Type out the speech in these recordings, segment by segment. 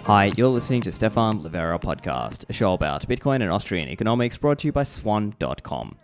Hi, you're listening to Stephan Livera podcast, a show about Bitcoin and Austrian economics brought to you by swan.com.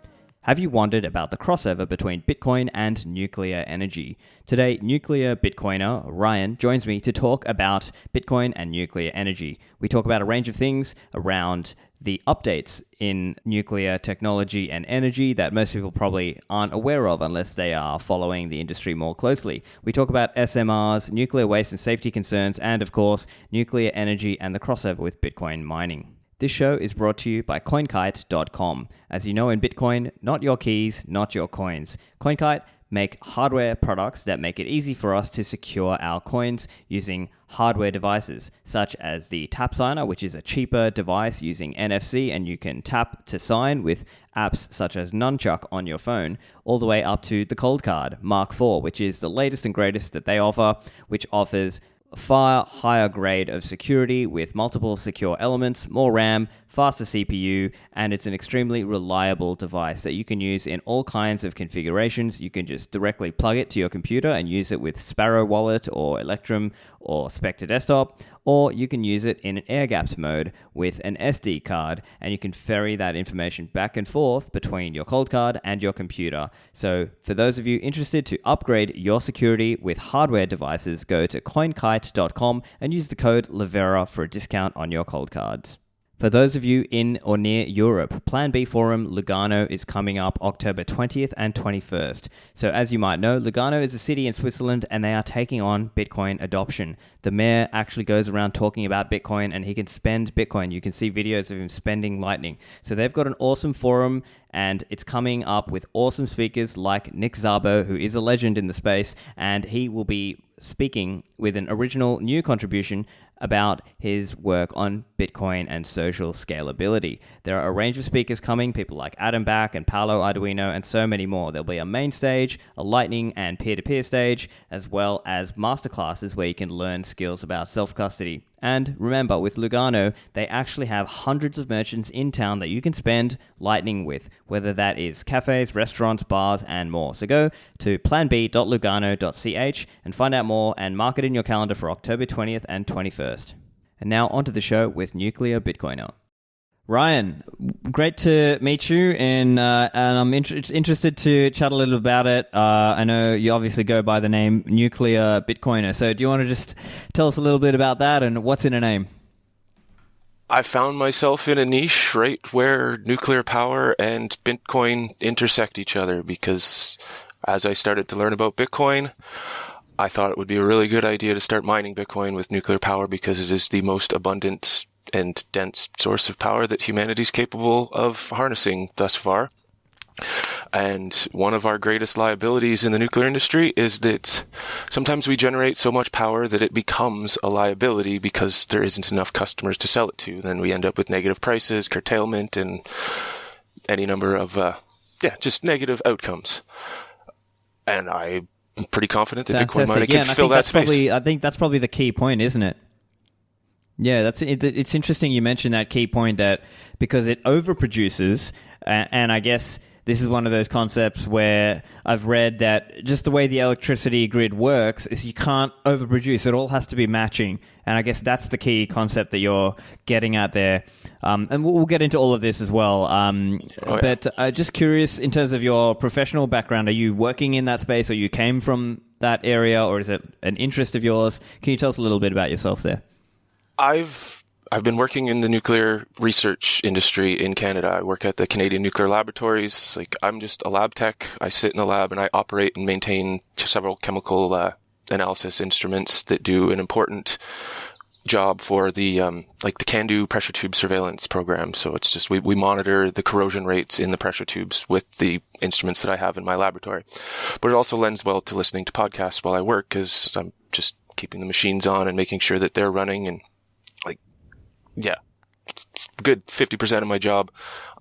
Have you wondered about the crossover between Bitcoin and nuclear energy? Today, nuclear Bitcoiner Ryan joins me to talk about Bitcoin and nuclear energy. We talk about a range of things around the updates in nuclear technology and energy that most people probably aren't aware of unless they are following the industry more closely. We talk about SMRs, nuclear waste and safety concerns, and of course, nuclear energy and the crossover with Bitcoin mining. This show is brought to you by CoinKite.com. As you know in Bitcoin, not your keys, not your coins. CoinKite make hardware products that make it easy for us to secure our coins using hardware devices, such as the Tap Signer, which is a cheaper device using NFC, and you can tap to sign with apps such as Nunchuck on your phone, all the way up to the Cold Card Mark IV, which is the latest and greatest that they offer, which offers a far higher grade of security with multiple secure elements, more RAM, faster CPU, and it's an extremely reliable device that you can use in all kinds of configurations. You can just directly plug it to your computer and use it with Sparrow Wallet or Electrum or Spectre Desktop, or you can use it in an air-gapped mode with an SD card, and you can ferry that information back and forth between your cold card and your computer. So for those of you interested to upgrade your security with hardware devices, go to coinkite.com and use the code Livera for a discount on your cold cards. For those of you in or near Europe, Plan B Forum Lugano is coming up October 20th and 21st. So as you might know, Lugano is a city in Switzerland and they are taking on Bitcoin adoption. The mayor actually goes around talking about Bitcoin and he can spend Bitcoin. You can see videos of him spending Lightning. So they've got an awesome forum and it's coming up with awesome speakers like Nick Szabo, who is a legend in the space, and he will be speaking with an original new contribution about his work on Bitcoin and social scalability. There are a range of speakers coming, people like Adam Back and Paolo Arduino and so many more. There'll be a main stage, a Lightning and peer-to-peer stage, as well as masterclasses where you can learn skills about self-custody. And remember, with Lugano, they actually have hundreds of merchants in town that you can spend Lightning with, whether that is cafes, restaurants, bars, and more. So go to planb.lugano.ch and find out more and mark it in your calendar for October 20th and 21st. And now onto the show with Nuclear Bitcoiner. Ryan, great to meet you, and I'm interested to chat a little about it. I know you obviously go by the name Nuclear Bitcoiner, so do you want to just tell us a little bit about that and what's in a name? I found myself in a niche right where nuclear power and Bitcoin intersect each other, because as I started to learn about Bitcoin, I thought it would be a really good idea to start mining Bitcoin with nuclear power because it is the most abundant and dense source of power that humanity is capable of harnessing thus far. And one of our greatest liabilities in the nuclear industry is that sometimes we generate so much power that it becomes a liability because there isn't enough customers to sell it to. Then we end up with negative prices, curtailment, and any number of just negative outcomes. And I'm pretty confident that Bitcoin mining can fill that space. I think that's probably the key point, isn't it? Yeah, it's interesting you mentioned that key point, that because it overproduces, and I guess this is one of those concepts where I've read that just the way the electricity grid works is you can't overproduce. It all has to be matching, and I guess that's the key concept that you're getting at there. And we'll get into all of this as well. But just curious, in terms of your professional background, are you working in that space, or you came from that area, or is it an interest of yours? Can you tell us a little bit about yourself there? I've been working in the nuclear research industry in Canada. I work at the Canadian Nuclear Laboratories. I'm just a lab tech. I sit in a lab and I operate and maintain several chemical analysis instruments that do an important job for the the CANDU pressure tube surveillance program. So it's just we monitor the corrosion rates in the pressure tubes with the instruments that I have in my laboratory. But it also lends well to listening to podcasts while I work, because I'm just keeping the machines on and making sure that they're running. And good 50% of my job,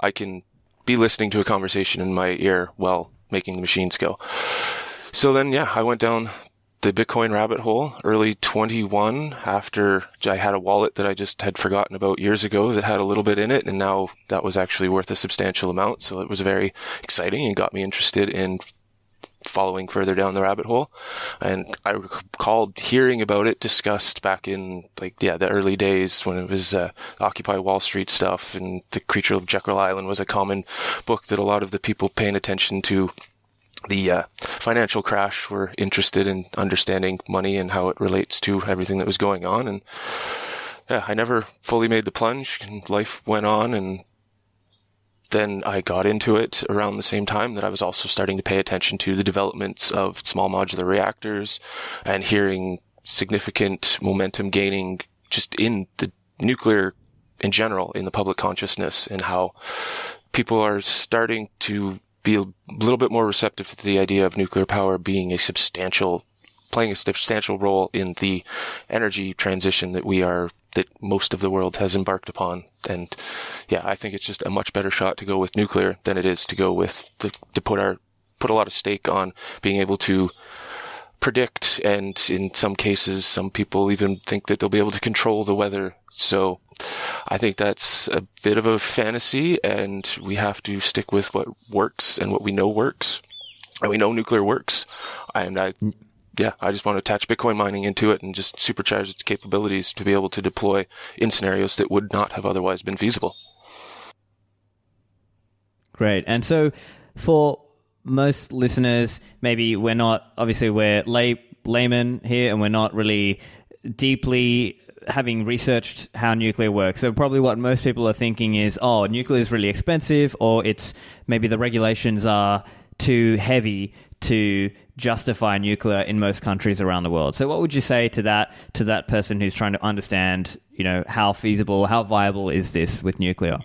I can be listening to a conversation in my ear while making the machines go. So then, I went down the Bitcoin rabbit hole early 21 after I had a wallet that I just had forgotten about years ago that had a little bit in it, and now that was actually worth a substantial amount. So it was very exciting and got me interested in following further down the rabbit hole. And I recalled hearing about it discussed back in the early days when it was Occupy Wall Street stuff, and The Creature of Jekyll Island was a common book that a lot of the people paying attention to the financial crash were interested in understanding money and how it relates to everything that was going on. And yeah, I never fully made the plunge, and life went on, and then I got into it around the same time that I was also starting to pay attention to the developments of small modular reactors and hearing significant momentum gaining just in the nuclear in general in the public consciousness, and how people are starting to be a little bit more receptive to the idea of nuclear power being playing a substantial role in the energy transition that most of the world has embarked upon. And yeah, I think it's just a much better shot to go with nuclear than it is to go with to put a lot of stake on being able to predict, and in some cases, some people even think that they'll be able to control the weather. So I think that's a bit of a fantasy, and we have to stick with what works and what we know works. And we know nuclear works. And I just want to attach Bitcoin mining into it and just supercharge its capabilities to be able to deploy in scenarios that would not have otherwise been feasible. Great. And so for most listeners, maybe we're laymen here, and we're not really deeply having researched how nuclear works. So probably what most people are thinking is, nuclear is really expensive, or it's maybe the regulations are too heavy to justify nuclear in most countries around the world. So what would you say to that person who's trying to understand, how feasible, how viable is this with nuclear?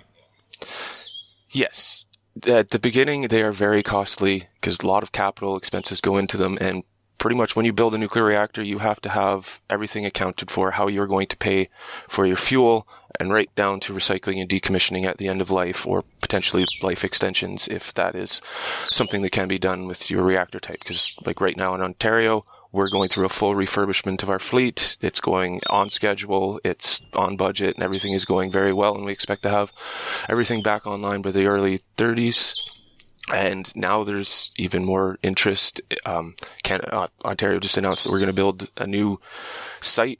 Yes. At the beginning, they are very costly because a lot of capital expenses go into them, and pretty much when you build a nuclear reactor, you have to have everything accounted for, how you're going to pay for your fuel, and right down to recycling and decommissioning at the end of life, or potentially life extensions if that is something that can be done with your reactor type. Because right now in Ontario, we're going through a full refurbishment of our fleet. It's going on schedule, it's on budget, and everything is going very well, and we expect to have everything back online by the early 30s. And now there's even more interest. Ontario just announced that we're going to build a new site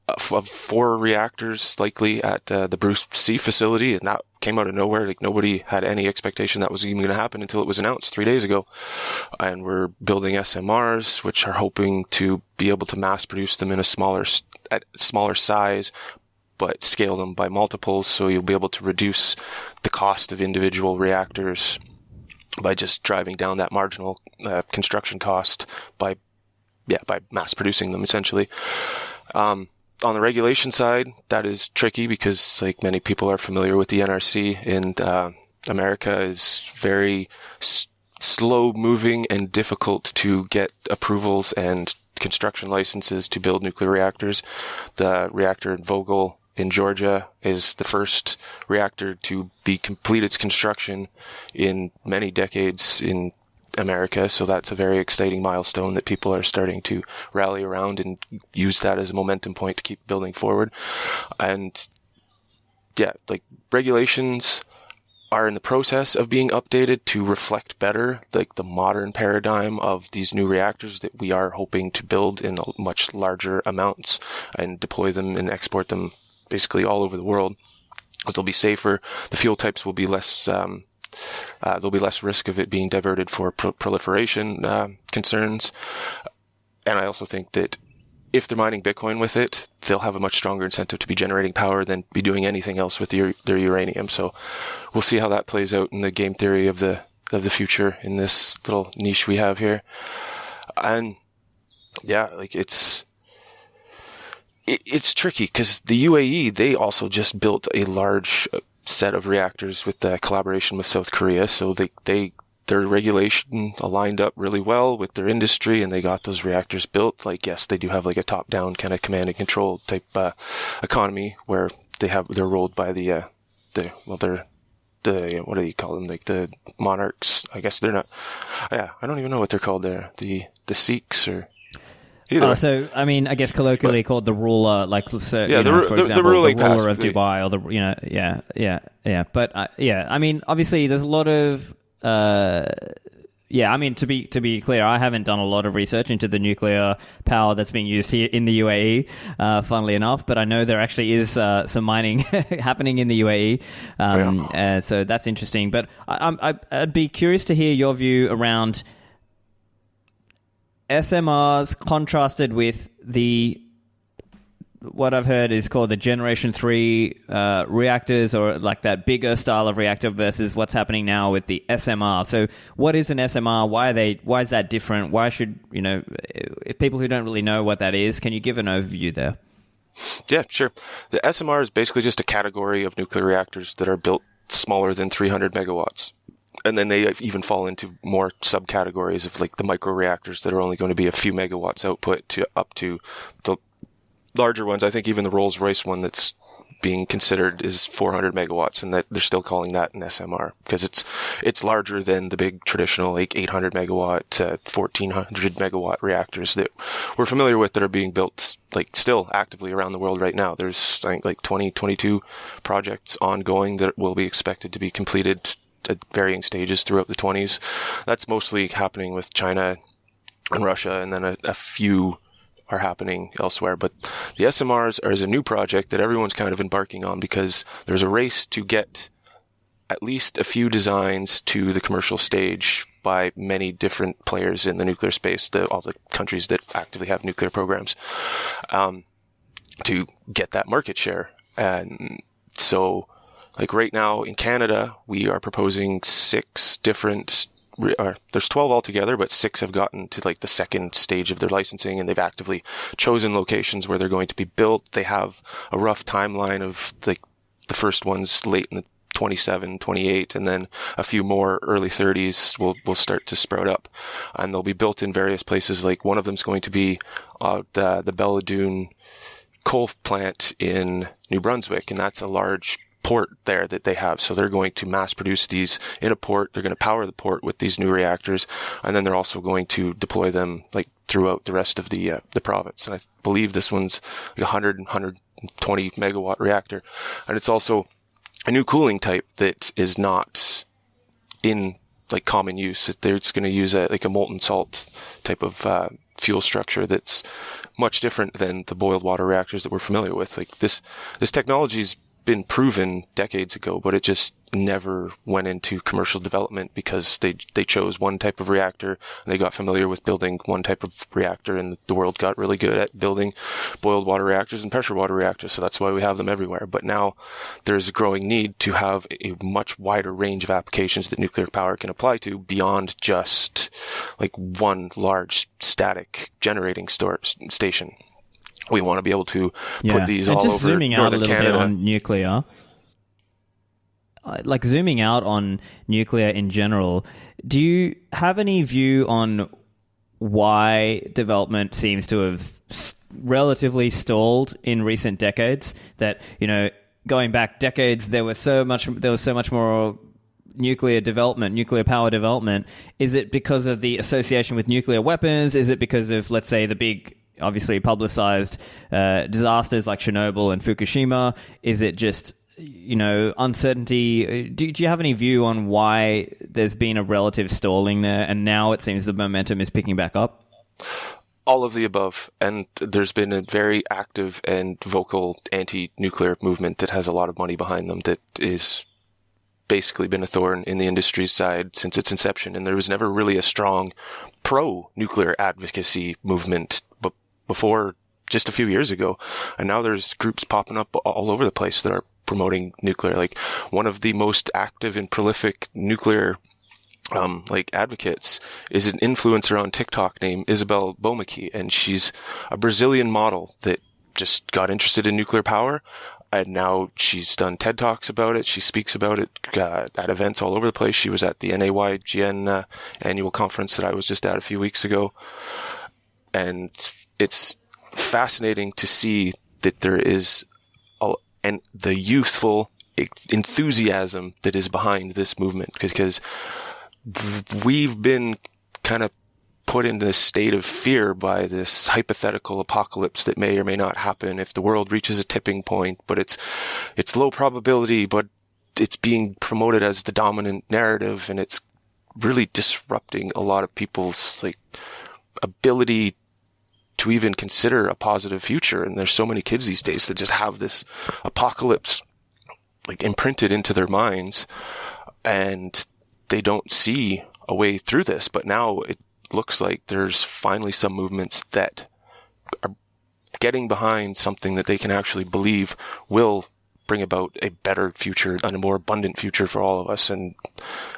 of 4 reactors likely at the Bruce C facility, and that came out of nowhere. Nobody had any expectation that was even going to happen until it was announced 3 days ago. And we're building SMRs, which are hoping to be able to mass produce them in a smaller size, but scale them by multiples, so you'll be able to reduce the cost of individual reactors by just driving down that marginal construction cost by mass producing them, essentially. On the regulation side, that is tricky because, many people are familiar with the NRC, and America is very slow-moving and difficult to get approvals and construction licenses to build nuclear reactors. The reactor in Vogtle in Georgia is the first reactor to be complete its construction in many decades in America, so that's a very exciting milestone that people are starting to rally around and use that as a momentum point to keep building forward. And regulations are in the process of being updated to reflect better the modern paradigm of these new reactors that we are hoping to build in much larger amounts and deploy them and export them basically all over the world. But they'll be safer. The fuel types will be less. There'll be less risk of it being diverted for proliferation concerns. And I also think that if they're mining Bitcoin with it, they'll have a much stronger incentive to be generating power than be doing anything else with their uranium. So we'll see how that plays out in the game theory of the future in this little niche we have here. And it's tricky because the UAE, they also just built a large set of reactors with the collaboration with South Korea. So their regulation aligned up really well with their industry, and they got those reactors built. Yes, they do have a top-down kind of command and control type economy where they're ruled by the what do you call them? The monarchs. I guess they're not. Yeah, I don't even know what they're called there. The Sikhs or. So, I guess colloquially called the ruler, for example, the ruling the ruler of Dubai, or But, obviously there's a lot of, Yeah, I mean, to be clear, I haven't done a lot of research into the nuclear power that's being used here in the UAE, funnily enough, but I know there actually is some mining happening in the UAE, so that's interesting. But I'd be curious to hear your view around SMRs contrasted with what I've heard is called the Generation 3 reactors, or like that bigger style of reactor, versus what's happening now with the SMR. So what is an SMR? Why is that different? Why should, if people who don't really know what that is, can you give an overview there? Yeah, sure. The SMR is basically just a category of nuclear reactors that are built smaller than 300 megawatts. And then they even fall into more subcategories of like the micro reactors that are only going to be a few megawatts output to up to the larger ones. I think even the Rolls-Royce one that's being considered is 400 megawatts, and that they're still calling that an SMR because it's larger than the big traditional like 800 megawatt, 1400 megawatt reactors that we're familiar with that are being built like still actively around the world right now. There's I think like 22 projects ongoing that will be expected to be completed at varying stages throughout the 20s. That's mostly happening with China and Russia, and then a few are happening elsewhere. But the SMRs is a new project that everyone's kind of embarking on because there's a race to get at least a few designs to the commercial stage by many different players in the nuclear space, all the countries that actively have nuclear programs, to get that market share. And so like right now in Canada, we are proposing 6 different there's 12 altogether, but 6 have gotten to like the second stage of their licensing, and they've actively chosen locations where they're going to be built. They have a rough timeline of like the first ones late in the 27, 28, and then a few more early 30s will start to sprout up, and they'll be built in various places. Like one of them is going to be the Belledune coal plant in New Brunswick, and that's a large port there that they have. So they're going to mass produce these in a port. They're going to power the port with these new reactors, and then they're also going to deploy them like throughout the rest of the province. And I believe this one's like 120 megawatt reactor, and it's also a new cooling type that is not in like common use. It's going to use a molten salt type of fuel structure that's much different than the boiled water reactors that we're familiar with. Like this technology's been proven decades ago, but it just never went into commercial development because they chose one type of reactor, and they got familiar with building one type of reactor, and the world got really good at building boiled water reactors and pressure water reactors. So that's why we have them everywhere. But now there's a growing need to have a much wider range of applications that nuclear power can apply to beyond just like one large static generating station. We want to be able to put these all over Northern Canada. And just zooming out a little bit on nuclear, like zooming out on nuclear in general, do you have any view on why development seems to have relatively stalled in recent decades? That, going back decades, there was so much more nuclear power development. Is it because of the association with nuclear weapons? Is it because of, let's say, the big, obviously publicized disasters like Chernobyl and Fukushima? Is it just, uncertainty? Do you have any view on why there's been a relative stalling there, and now it seems the momentum is picking back up? All of the above. And there's been a very active and vocal anti-nuclear movement that has a lot of money behind them that is basically been a thorn in the industry's side since its inception. And there was never really a strong pro-nuclear advocacy movement before just a few years ago. And now there's groups popping up all over the place that are promoting nuclear. Like one of the most active and prolific nuclear advocates is an influencer on TikTok named Isabel Bomaki, and she's a Brazilian model that just got interested in nuclear power, and now she's done TED Talks about it. She speaks about it at events all over the place. She was at the NAYGN annual conference that I was just at a few weeks ago, and it's fascinating to see that there is the youthful enthusiasm that is behind this movement, because we've been kind of put into this state of fear by this hypothetical apocalypse that may or may not happen if the world reaches a tipping point, but it's low probability, but it's being promoted as the dominant narrative, and it's really disrupting a lot of people's like ability to even consider a positive future. And there's so many kids these days that just have this apocalypse like imprinted into their minds, and they don't see a way through this. But now it looks like there's finally some movements that are getting behind something that they can actually believe will bring about a better future and a more abundant future for all of us. And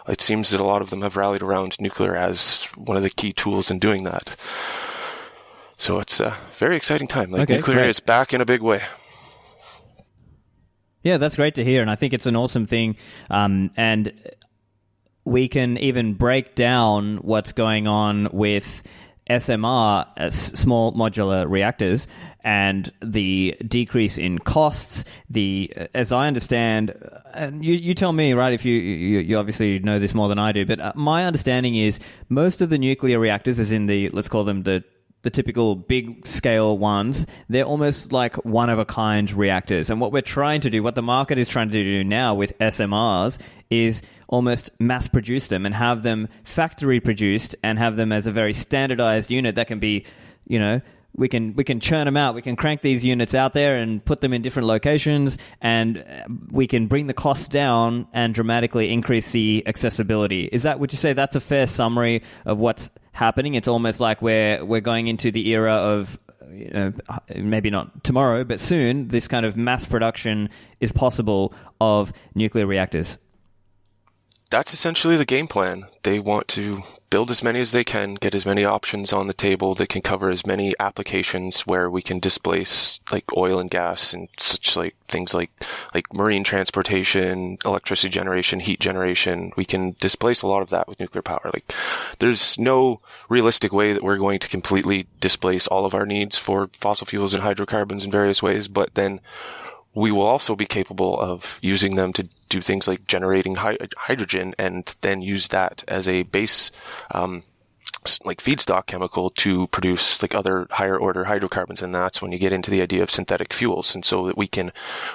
it seems that a lot of them have rallied around nuclear as one of the key tools in doing that. So it's a very exciting time. Like, nuclear is back in a big way. Yeah, that's great to hear, and I think it's an awesome thing. And we can even break down what's going on with SMR, small modular reactors, and the decrease in costs. As I understand, and you tell me, right, if you obviously know this more than I do, but my understanding is most of the nuclear reactors, as in let's call them the typical big scale ones, they're almost like one-of-a-kind reactors. And what we're trying to do, what the market is trying to do now with SMRs, is almost mass produce them and have them factory produced and have them as a very standardized unit that can be, we can churn them out. We can crank these units out there and put them in different locations, and we can bring the costs down and dramatically increase the accessibility. Would you say that's a fair summary of what's happening? It's almost like we're going into the era of, maybe not tomorrow, but soon, this kind of mass production is possible of nuclear reactors. That's essentially the game plan. They want to build as many as they can, get as many options on the table that can cover as many applications where we can displace like oil and gas and such, like things like marine transportation, electricity generation, heat generation. We can displace a lot of that with nuclear power. Like, there's no realistic way that we're going to completely displace all of our needs for fossil fuels and hydrocarbons in various ways, but then we will also be capable of using them to do things like generating hydrogen, and then use that as a base, like feedstock chemical to produce like other higher order hydrocarbons. And that's when you get into the idea of synthetic fuels. And so that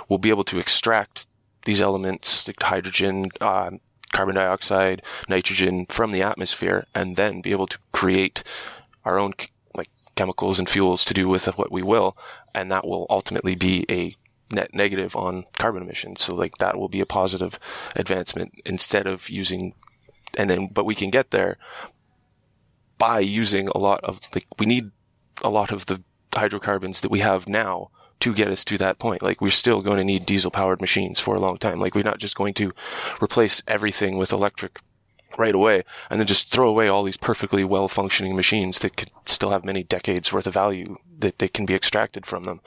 we'll be able to extract these elements like hydrogen, carbon dioxide, nitrogen from the atmosphere, and then be able to create our own like chemicals and fuels to do with what we will. And that will ultimately be a net negative on carbon emissions. So like that will be a positive advancement instead of using, but we can get there by using we need a lot of the hydrocarbons that we have now to get us to that point. Like, we're still going to need diesel powered machines for a long time. Like, we're not just going to replace everything with electric right away and then just throw away all these perfectly well functioning machines that could still have many decades worth of value that they can be extracted from them.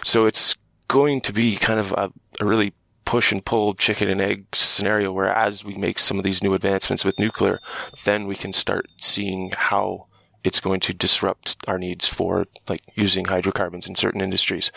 So it's going to be kind of a really push and pull chicken and egg scenario, where as we make some of these new advancements with nuclear, then we can start seeing how it's going to disrupt our needs for like using hydrocarbons in certain industries.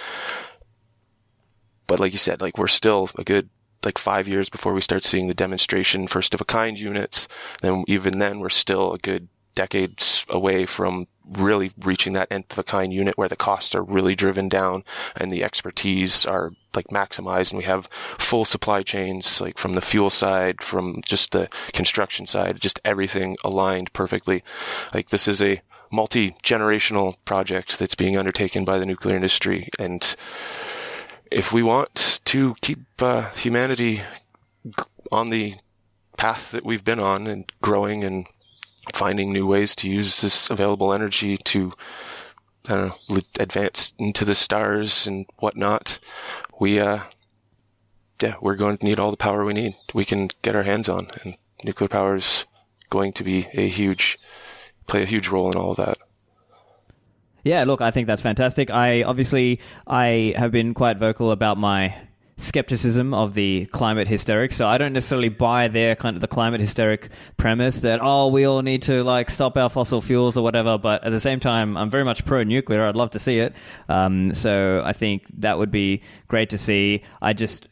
But like you said, like, we're still a good like 5 years before we start seeing the demonstration first of a kind units. Then even then we're still a good decades away from really reaching that nth of a kind unit where the costs are really driven down and the expertise are like maximized, and we have full supply chains, like from the fuel side, from just the construction side, just everything aligned perfectly. Like, this is a multi-generational project that's being undertaken by the nuclear industry, and if we want to keep humanity on the path that we've been on and growing and finding new ways to use this available energy to, advance into the stars and whatnot, we're going to need all the power we need. We can get our hands on, and nuclear power is going to be play a huge role in all of that. Yeah, look, I think that's fantastic. I have been quite vocal about my skepticism of the climate hysterics, so I don't necessarily buy their kind of the climate hysteric premise that, we all need to like stop our fossil fuels or whatever, but at the same time I'm very much pro-nuclear. I'd love to see it, so I think that would be great to see. I just,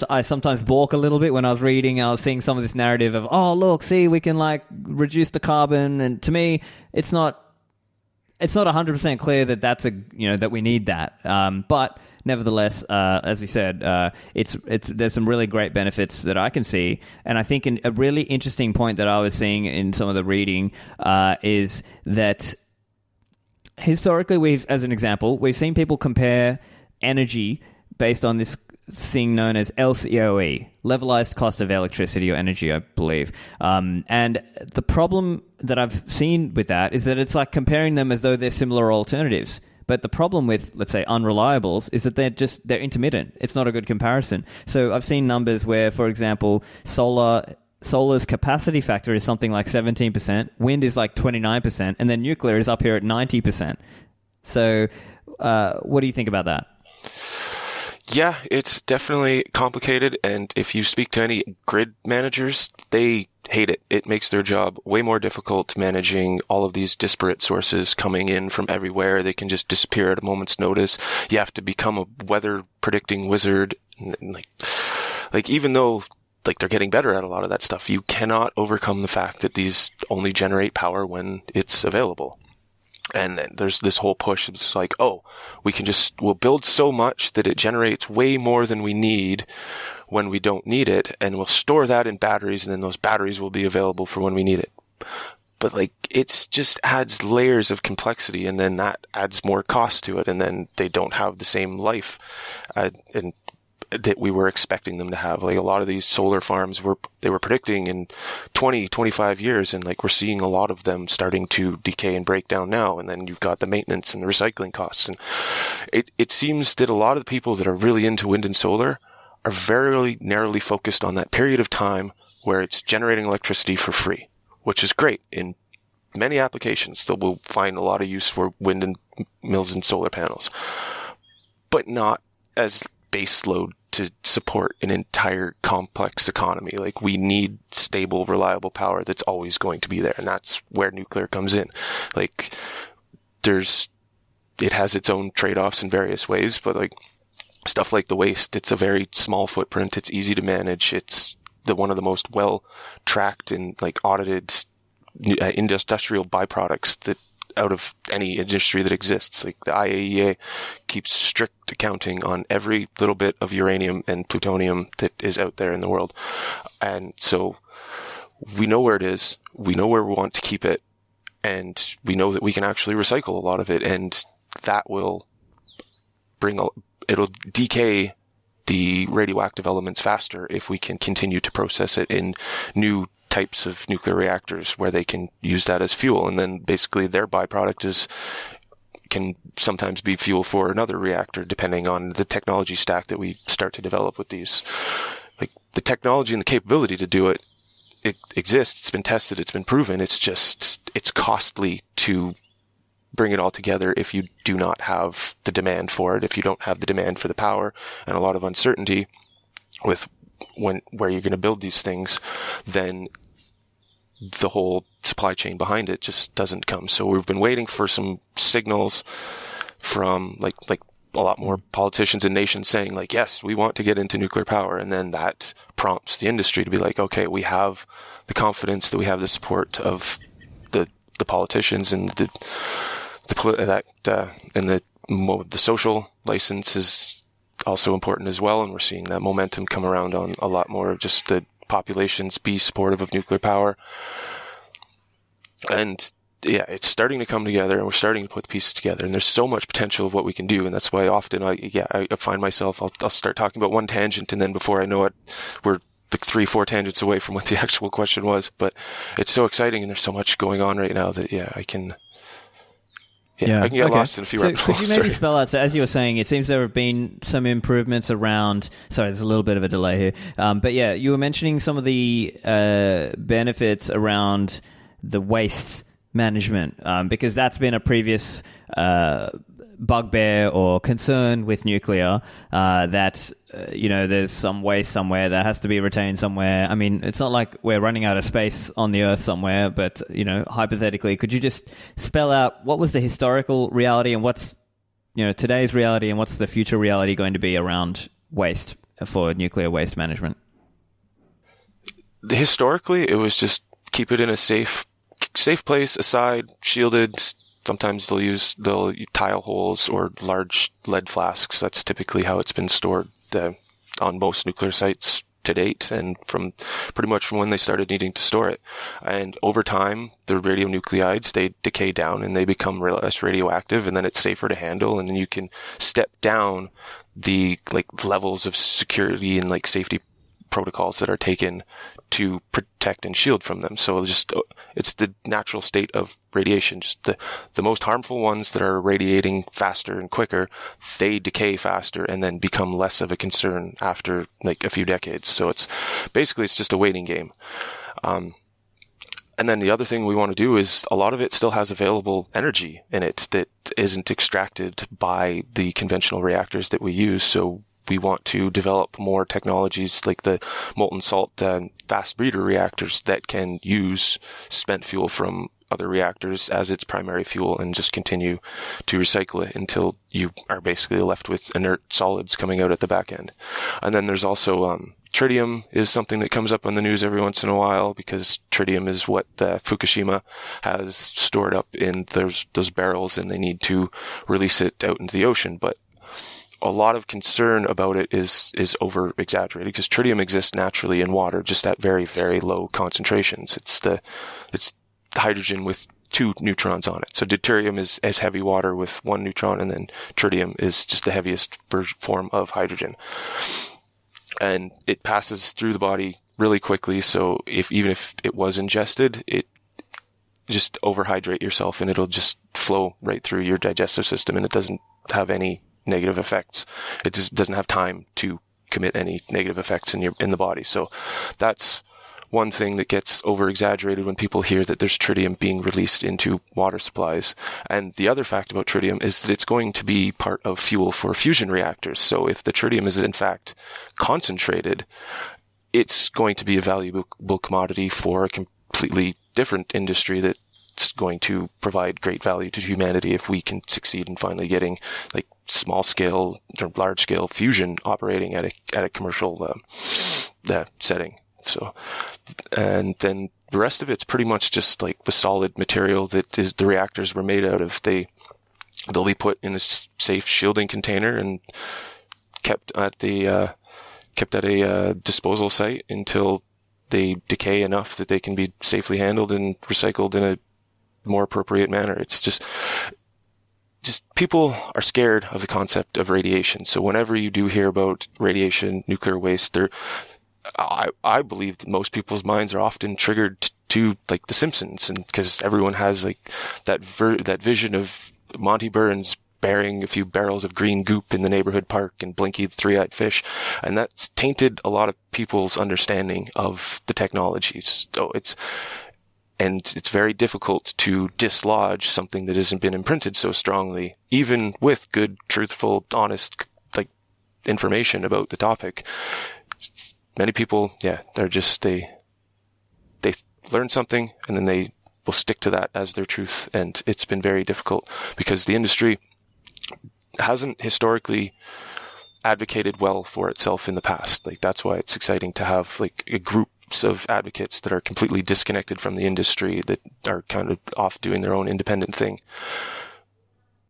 I sometimes balk a little bit when I was seeing some of this narrative of, look, see, we can like reduce the carbon, and to me it's not it's not 100% clear that that we need that. But nevertheless, as we said, there's some really great benefits that I can see. And I think a really interesting point that I was seeing in some of the reading is that historically, as an example, we've seen people compare energy based on this thing known as LCOE, levelized cost of electricity or energy, I believe. And the problem that I've seen with that is that it's like comparing them as though they're similar alternatives. But the problem with, let's say, unreliables is that they're intermittent. It's not a good comparison. So I've seen numbers where, for example, solar's capacity factor is something like 17%, wind is like 29%, and then nuclear is up here at 90%. So what do you think about that? Yeah, it's definitely complicated, and if you speak to any grid managers, they hate it. It makes their job way more difficult managing all of these disparate sources coming in from everywhere. They can just disappear at a moment's notice. You have to become a weather predicting wizard. Like even though like they're getting better at a lot of that stuff, you cannot overcome the fact that these only generate power when it's available. And then there's this whole push. It's like, oh, we'll build so much that it generates way more than we need when we don't need it. And we'll store that in batteries, and then those batteries will be available for when we need it. But like, it's just adds layers of complexity, and then that adds more cost to it. And then they don't have the same life. And that we were expecting them to have. Like a lot of these solar farms they were predicting in 20, 25 years, and like we're seeing a lot of them starting to decay and break down now. And then you've got the maintenance and the recycling costs. And it seems that a lot of the people that are really into wind and solar are very narrowly focused on that period of time where it's generating electricity for free, which is great in many applications. They will find a lot of use for wind and mills and solar panels, but not as base load to support an entire complex economy. Like we need stable, reliable power that's always going to be there. And that's where nuclear comes in. Like it has its own trade-offs in various ways, but like stuff like the waste, it's a very small footprint. It's easy to manage. It's one of the most well-tracked and like audited industrial byproducts that out of any industry that exists. Like the IAEA keeps strict accounting on every little bit of uranium and plutonium that is out there in the world. And so we know where it is, we know where we want to keep it, and we know that we can actually recycle a lot of it, and that will it'll decay the radioactive elements faster if we can continue to process it in new types of nuclear reactors where they can use that as fuel, and then basically their byproduct can sometimes be fuel for another reactor depending on the technology stack that we start to develop with these. Like the technology and the capability to do it exists. It's been tested. It's been proven. It's costly to bring it all together if you do not have the demand for it, if you don't have the demand for the power, and a lot of uncertainty with where you're going to build these things, then the whole supply chain behind it just doesn't come. So we've been waiting for some signals from like a lot more politicians and nations saying like, yes, we want to get into nuclear power. And then that prompts the industry to be like, okay, we have the confidence that we have the support of the politicians and the social license is also important as well. And we're seeing that momentum come around on a lot more of just the populations be supportive of nuclear power. And yeah, it's starting to come together, and we're starting to put the pieces together, and there's so much potential of what we can do. And that's why often I find myself, I'll start talking about one tangent, and then before I know it, we're like 3-4 tangents away from what the actual question was. But it's so exciting, and there's so much going on right now that I can get lost in a few rabbit holes. Could you maybe spell out, so as you were saying, it seems there have been some improvements around, sorry, there's a little bit of a delay here, but yeah, you were mentioning some of the benefits around the waste management, because that's been a previous bugbear or concern with nuclear, that there's some waste somewhere that has to be retained somewhere. I mean, it's not like we're running out of space on the Earth somewhere, but hypothetically, could you just spell out what was the historical reality and what's today's reality, and what's the future reality going to be around waste for nuclear waste management? Historically, it was just keep it in a safe place, aside, shielded, Sometimes they'll use tile holes or large lead flasks. That's typically how it's been stored on most nuclear sites to date, and from pretty much from when they started needing to store it. And over time, the radionuclides, they decay down and they become less radioactive, and then it's safer to handle, and then you can step down the levels of security and safety protocols that are taken to protect and shield from them. So it's the natural state of radiation. Just the most harmful ones that are radiating faster and quicker, they decay faster and then become less of a concern after a few decades. So it's just a waiting game. And then the other thing we want to do is a lot of it still has available energy in it that isn't extracted by the conventional reactors that we use. So we want to develop more technologies like the molten salt and fast breeder reactors that can use spent fuel from other reactors as its primary fuel and just continue to recycle it until you are basically left with inert solids coming out at the back end. And then there's also tritium is something that comes up on the news every once in a while, because tritium is what Fukushima has stored up in those barrels, and they need to release it out into the ocean. But a lot of concern about it is over exaggerated, because tritium exists naturally in water, just at very, very low concentrations. It's hydrogen with 2 neutrons on it. So deuterium is heavy water with 1 neutron, and then tritium is just the heaviest form of hydrogen. And it passes through the body really quickly, so even if it was ingested, it just overhydrate yourself and it'll just flow right through your digestive system, and it doesn't have any negative effects. It just doesn't have time to commit any negative effects in the body. So that's one thing that gets over exaggerated when people hear that there's tritium being released into water supplies. And the other fact about tritium is that it's going to be part of fuel for fusion reactors. So if the tritium is in fact concentrated, it's going to be a valuable commodity for a completely different industry that's going to provide great value to humanity if we can succeed in finally getting small scale or large scale fusion operating at a commercial setting. So, and then the rest of it's pretty much just the solid material that is the reactors were made out of. They'll be put in a safe shielding container and kept at a disposal site until they decay enough that they can be safely handled and recycled in a more appropriate manner. It's just people are scared of the concept of radiation. So whenever you do hear about radiation, nuclear waste, I believe that most people's minds are often triggered to The Simpsons, and because everyone has that vision of Monty Burns burying a few barrels of green goop in the neighborhood park and Blinky the three-eyed fish, and that's tainted a lot of people's understanding of the technologies. So it's very difficult to dislodge something that hasn't been imprinted so strongly, even with good, truthful, honest information about the topic. Many people, they're just they learn something and then they will stick to that as their truth, and it's been very difficult because the industry hasn't historically advocated well for itself in the past. That's why it's exciting to have a groups of advocates that are completely disconnected from the industry, that are kind of off doing their own independent thing.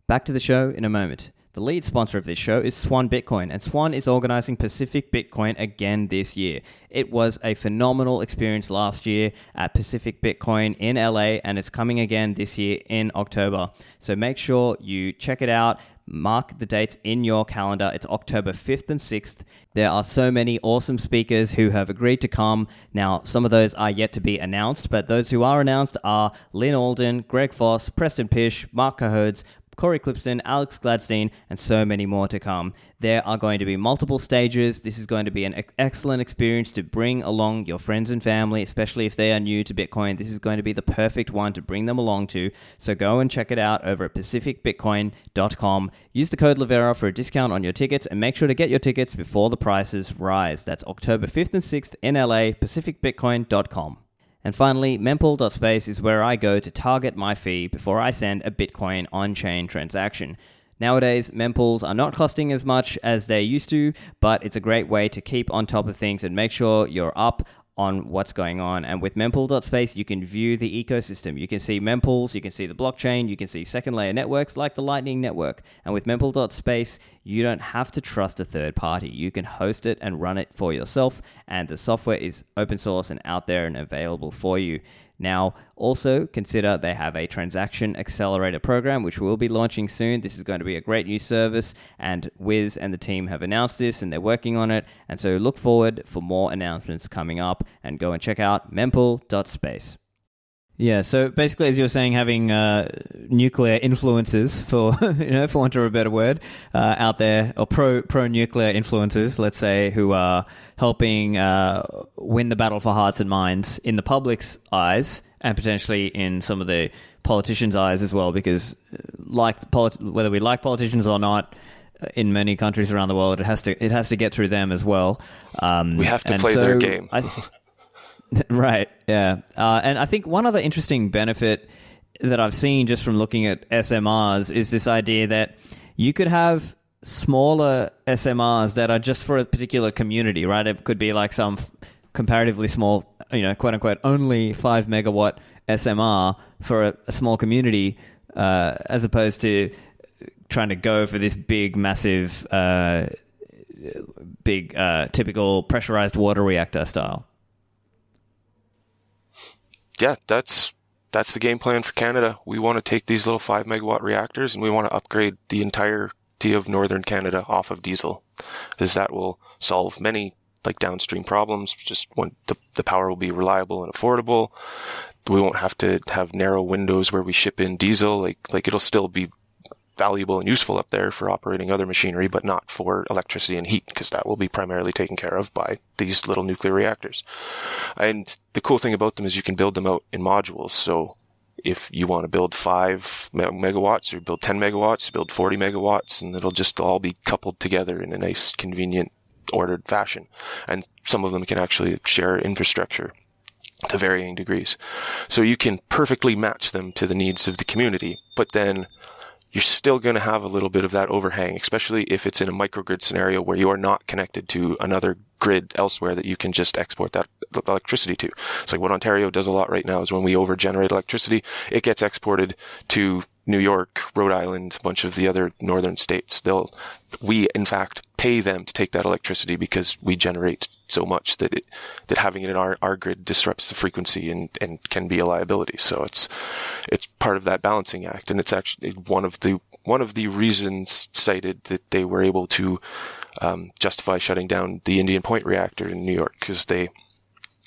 Back to the show in a moment. The lead sponsor of this show is Swan Bitcoin, and Swan is organizing Pacific Bitcoin again this year. It was a phenomenal experience last year at Pacific Bitcoin in LA, and it's coming again this year in October. So make sure you check it out. Mark the dates in your calendar. It's October 5th and 6th. There are so many awesome speakers who have agreed to come. Now, some of those are yet to be announced, but those who are announced are Lynn Alden, Greg Foss, Preston Pish, Mark Cahodes, Corey Clipston, Alex Gladstein, and so many more to come. There are going to be multiple stages. This is going to be an excellent experience to bring along your friends and family, especially if they are new to Bitcoin. This is going to be the perfect one to bring them along to. So go and check it out over at pacificbitcoin.com. Use the code Livera for a discount on your tickets, and make sure to get your tickets before the prices rise. That's October 5th and 6th in LA, pacificbitcoin.com. And finally, mempool.space is where I go to target my fee before I send a Bitcoin on-chain transaction. Nowadays, mempools are not costing as much as they used to, but it's a great way to keep on top of things and make sure you're up on what's going on. And with mempool.space, you can view the ecosystem. You can see mempools, you can see the blockchain, you can see second layer networks like the Lightning Network. And with mempool.space, you don't have to trust a third party. You can host it and run it for yourself, and the software is open source and out there and available for you. Now, also consider they have a transaction accelerator program, which we'll be launching soon. This is going to be a great new service, and Wiz and the team have announced this and they're working on it. And so look forward for more announcements coming up, and go and check out mempool.space. Yeah, so basically, as you were saying, having nuclear influences, for for want of a better word, out there, or pro-nuclear influences, let's say, who are helping win the battle for hearts and minds in the public's eyes, and potentially in some of the politicians' eyes as well, because whether we like politicians or not, in many countries around the world, it has to get through them as well. We have to play their game. Right, yeah. And I think one other interesting benefit that I've seen just from looking at SMRs is this idea that you could have smaller SMRs that are just for a particular community, right? It could be like some comparatively small, quote unquote, only 5 megawatt SMR for a small community, as opposed to trying to go for this big, massive, typical pressurized water reactor style. Yeah, that's the game plan for Canada. We want to take these little 5 megawatt reactors and we want to upgrade the entirety of northern Canada off of diesel, because that will solve many downstream problems. Just when the power will be reliable and affordable. We won't have to have narrow windows where we ship in diesel. Like it'll still be valuable and useful up there for operating other machinery, but not for electricity and heat, because that will be primarily taken care of by these little nuclear reactors. And the cool thing about them is you can build them out in modules. So if you want to build 5 megawatts or build 10 megawatts, build 40 megawatts, and it'll just all be coupled together in a nice, convenient, ordered fashion. And some of them can actually share infrastructure to varying degrees. So you can perfectly match them to the needs of the community, but then you're still going to have a little bit of that overhang, especially if it's in a microgrid scenario where you are not connected to another grid elsewhere that you can just export that electricity to. It's like what Ontario does a lot right now is when we over-generate electricity, it gets exported to New York, Rhode Island, a bunch of the other northern states. We in fact pay them to take that electricity because we generate so much that having it in our grid disrupts the frequency and can be a liability. So it's part of that balancing act, and it's actually one of the reasons cited that they were able to justify shutting down the Indian Point reactor in New York, because they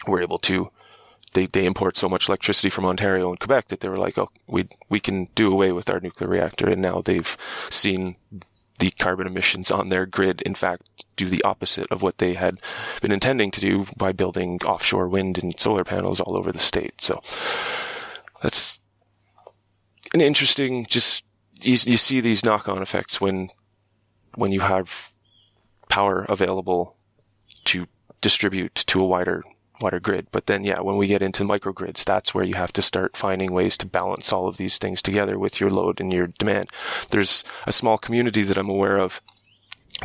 were able to. They import so much electricity from Ontario and Quebec that they were like, oh, we can do away with our nuclear reactor. And now they've seen the carbon emissions on their grid, in fact, do the opposite of what they had been intending to do by building offshore wind and solar panels all over the state. So that's an interesting, you see these knock-on effects when you have power available to distribute to a wider grid. But then, when we get into microgrids, that's where you have to start finding ways to balance all of these things together with your load and your demand. There's a small community that I'm aware of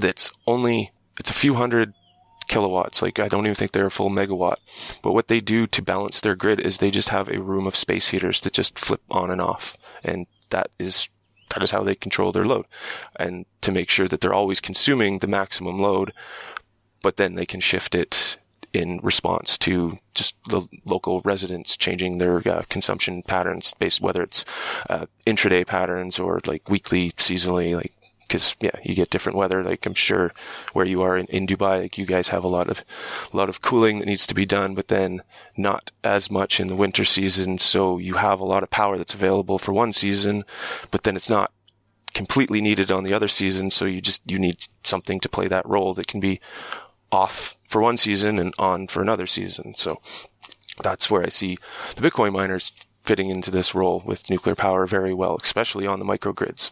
it's a few hundred kilowatts. I don't even think they're a full megawatt. But what they do to balance their grid is they just have a room of space heaters that just flip on and off. And that is how they control their load. And to make sure that they're always consuming the maximum load, but then they can shift it in response to just the local residents changing their consumption patterns, whether it's intraday patterns or weekly, seasonally, because you get different weather. I'm sure where you are in Dubai, you guys have a lot of cooling that needs to be done, but then not as much in the winter season. So you have a lot of power that's available for one season, but then it's not completely needed on the other season. So you need something to play that role that can be off for one season and on for another season. So that's where I see the Bitcoin miners fitting into this role with nuclear power very well, especially on the microgrids.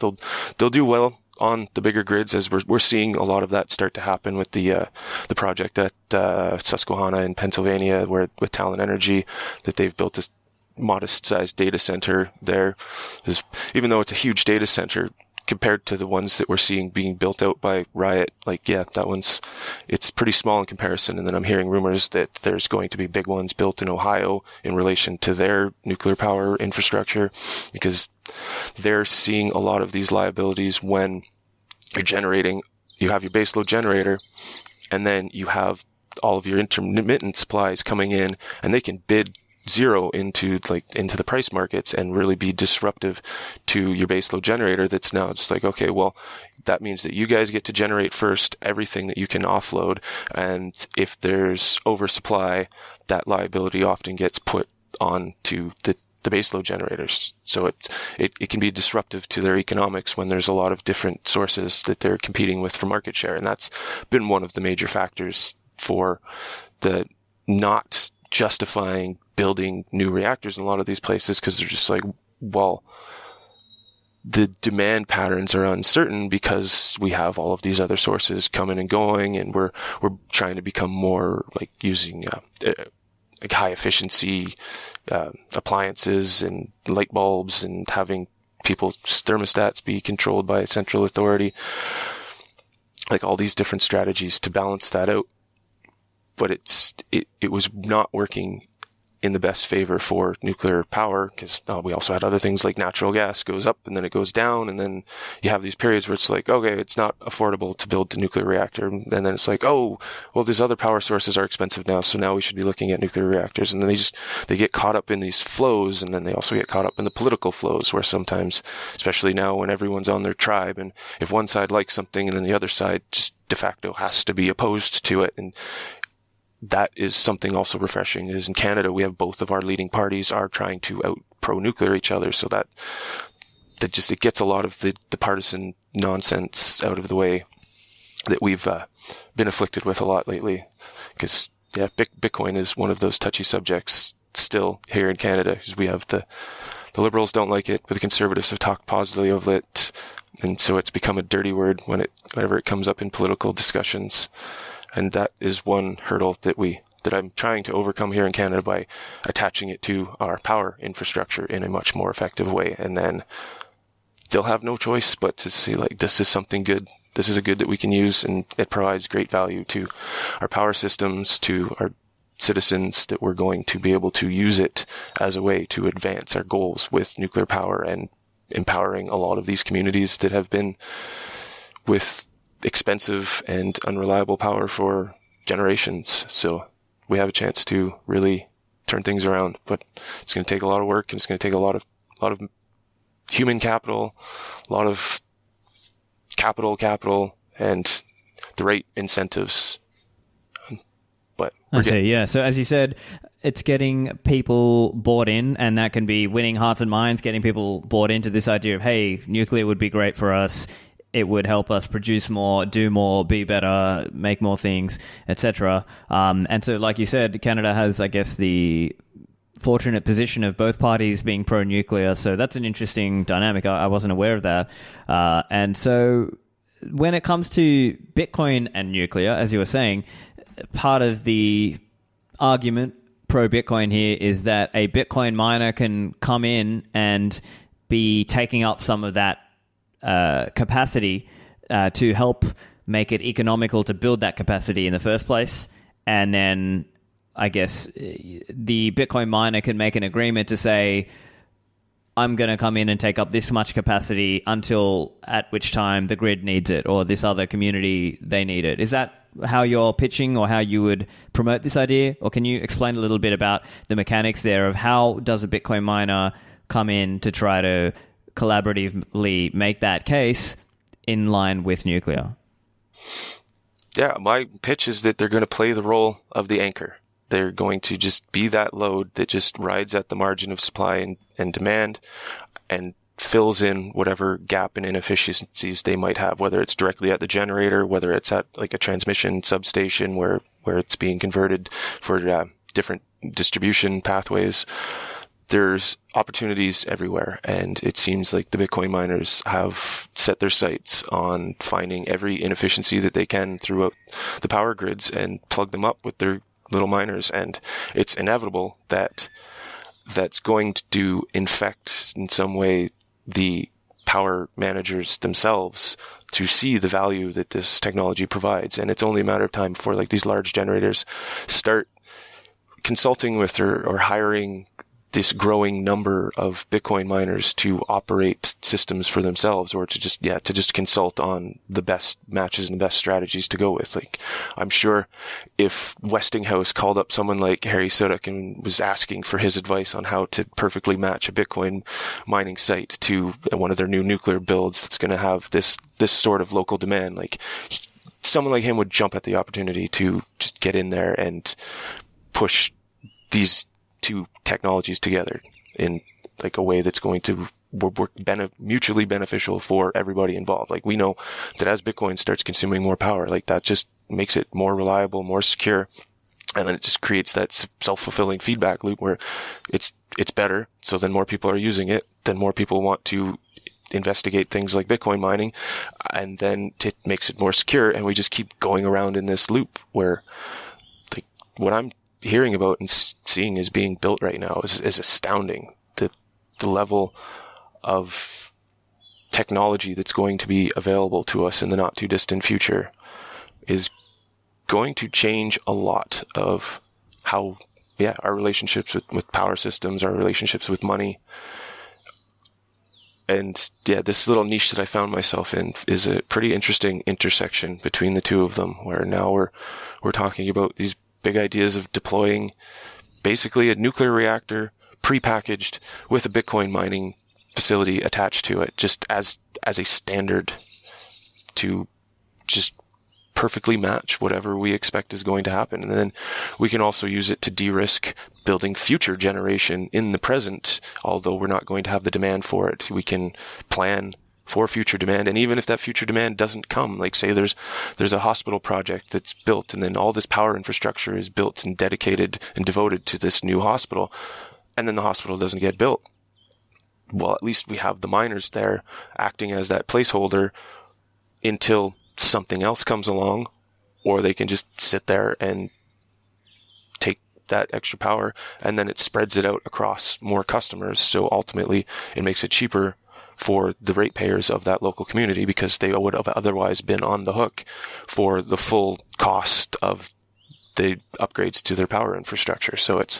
They'll do well on the bigger grids, as we're seeing a lot of that start to happen with the project at Susquehanna in Pennsylvania, where with Talon Energy, that they've built this modest-sized data center there. Even though it's a huge data center, compared to the ones that we're seeing being built out by Riot, like, yeah, it's pretty small in comparison. And then I'm hearing rumors that there's going to be big ones built in Ohio in relation to their nuclear power infrastructure, because they're seeing a lot of these liabilities when you're generating. You have your baseload generator, and then you have all of your intermittent supplies coming in, and they can bid zero into the price markets and really be disruptive to your baseload generator. That's now just like, okay, well, that means that you guys get to generate first everything that you can offload, and if there's oversupply, that liability often gets put on to the baseload generators. So it can be disruptive to their economics when there's a lot of different sources that they're competing with for market share, and that's been one of the major factors for the not justifying building new reactors in a lot of these places, because they're just like, well, the demand patterns are uncertain because we have all of these other sources coming and going, and we're trying to become more like using like high efficiency appliances and light bulbs, and having people's thermostats be controlled by a central authority, like all these different strategies to balance that out. But it was not working in the best favor for nuclear power, because we also had other things like natural gas goes up and then it goes down, and then you have these periods where it's like, okay, it's not affordable to build a nuclear reactor, and then it's like, oh, well, these other power sources are expensive now, so now we should be looking at nuclear reactors. And then they get caught up in these flows, and then they also get caught up in the political flows, where sometimes, especially now when everyone's on their tribe, and if one side likes something and then the other side just de facto has to be opposed to it. And that is something also refreshing, is in Canada, we have both of our leading parties are trying to out pro-nuclear each other, so that it gets a lot of the partisan nonsense out of the way that we've been afflicted with a lot lately. Because, yeah, Bitcoin is one of those touchy subjects still here in Canada, because we have the Liberals don't like it, but the Conservatives have talked positively of it, and so it's become a dirty word whenever it comes up in political discussions. And that is one hurdle that I'm trying to overcome here in Canada by attaching it to our power infrastructure in a much more effective way. And then they'll have no choice but to see, like, this is something good. This is a good that we can use, and it provides great value to our power systems, to our citizens, that we're going to be able to use it as a way to advance our goals with nuclear power and empowering a lot of these communities that have been with expensive and unreliable power for generations. So we have a chance to really turn things around, but it's going to take a lot of work, and it's going to take a lot of human capital, a lot of capital, and the right incentives. But I see, yeah. So as you said, it's getting people bought in, and that can be winning hearts and minds, getting people bought into this idea of, hey, nuclear would be great for us. It would help us produce more, do more, be better, make more things, etc. And so, like you said, Canada has, I guess, the fortunate position of both parties being pro-nuclear. So that's an interesting dynamic. I wasn't aware of that. And so when it comes to Bitcoin and nuclear, as you were saying, part of the argument pro-Bitcoin here is that a Bitcoin miner can come in and be taking up some of that capacity to help make it economical to build that capacity in the first place. And then I guess the Bitcoin miner can make an agreement to say, I'm going to come in and take up this much capacity until at which time the grid needs it, or this other community, they need it. Is that how you're pitching, or how you would promote this idea? Or can you explain a little bit about the mechanics there of how does a Bitcoin miner come in to try to collaboratively make that case in line with nuclear? Yeah, my pitch is that they're going to play the role of the anchor. They're going to just be that load that just rides at the margin of supply and demand, and fills in whatever gap and inefficiencies they might have, whether it's directly at the generator, whether it's at like a transmission substation where it's being converted for different distribution pathways. There's opportunities everywhere, and it seems like the Bitcoin miners have set their sights on finding every inefficiency that they can throughout the power grids and plug them up with their little miners. And it's inevitable that that's going to infect in some way the power managers themselves to see the value that this technology provides. And it's only a matter of time before like these large generators start consulting with or hiring this growing number of Bitcoin miners to operate systems for themselves, or to just consult on the best matches and the best strategies to go with. Like, I'm sure if Westinghouse called up someone like Harry Sudok and was asking for his advice on how to perfectly match a Bitcoin mining site to one of their new nuclear builds that's going to have this sort of local demand, like someone like him would jump at the opportunity to just get in there and push these two technologies together in like a way that's going to work mutually beneficial for everybody involved. Like, we know that as Bitcoin starts consuming more power, like that just makes it more reliable, more secure, and then it just creates that self-fulfilling feedback loop where it's better. So then more people are using it, then more people want to investigate things like Bitcoin mining, and then it makes it more secure, and we just keep going around in this loop where, like, what I'm hearing about and seeing is being built right now is astounding. The level of technology that's going to be available to us in the not too distant future is going to change a lot of how, our relationships with power systems, our relationships with money. And this little niche that I found myself in is a pretty interesting intersection between the two of them, where now we're talking about these big ideas of deploying basically a nuclear reactor prepackaged with a Bitcoin mining facility attached to it, just as a standard to just perfectly match whatever we expect is going to happen. And then we can also use it to de-risk building future generation in the present, although we're not going to have the demand for it. We can plan for future demand. And even if that future demand doesn't come, like say there's a hospital project that's built, and then all this power infrastructure is built and dedicated and devoted to this new hospital, and then the hospital doesn't get built. Well, at least we have the miners there acting as that placeholder until something else comes along, or they can just sit there and take that extra power, and then it spreads it out across more customers. So ultimately it makes it cheaper for the ratepayers of that local community, because they would have otherwise been on the hook for the full cost of the upgrades to their power infrastructure. So it's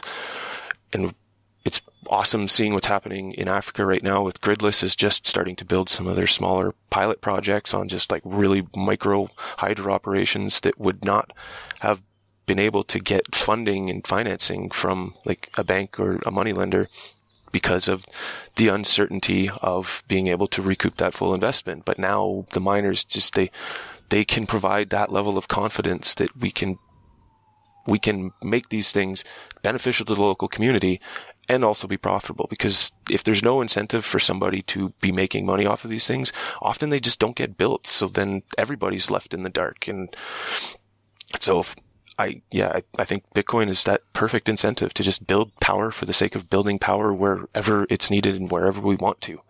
awesome seeing what's happening in Africa right now with Gridless is just starting to build some of their smaller pilot projects on just like really micro hydro operations that would not have been able to get funding and financing from like a bank or a money lender, because of the uncertainty of being able to recoup that full investment. But now the miners just, they can provide that level of confidence that we can make these things beneficial to the local community and also be profitable. Because if there's no incentive for somebody to be making money off of these things, often they just don't get built. So then everybody's left in the dark. And so I think Bitcoin is that perfect incentive to just build power for the sake of building power wherever it's needed and wherever we want to.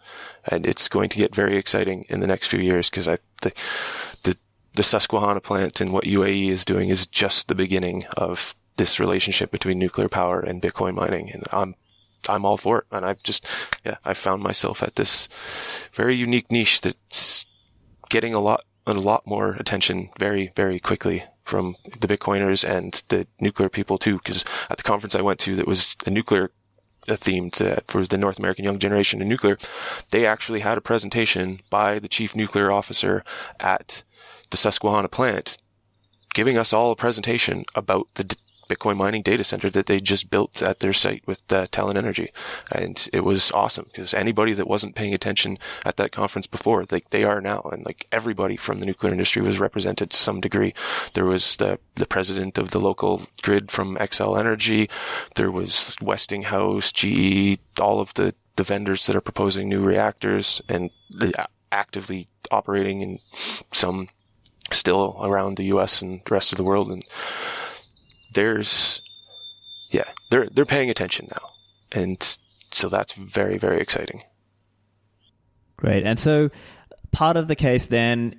And it's going to get very exciting in the next few years, because the Susquehanna plant and what UAE is doing is just the beginning of this relationship between nuclear power and Bitcoin mining. And I'm all for it. And I found myself at this very unique niche that's getting a lot more attention very, very quickly from the Bitcoiners and the nuclear people too, because at the conference I went to that was a nuclear themed for the North American Young Generation in Nuclear, they actually had a presentation by the chief nuclear officer at the Susquehanna plant giving us all a presentation about the Bitcoin mining data center that they just built at their site with Talon Energy. And it was awesome, because anybody that wasn't paying attention at that conference before, like they are now. And like everybody from the nuclear industry was represented to some degree. There was the president of the local grid from XL Energy. There was Westinghouse, GE, all of the vendors that are proposing new reactors and actively operating, and some still around the US and the rest of the world. And they're paying attention now. And so that's very, very exciting. Great. And so part of the case then,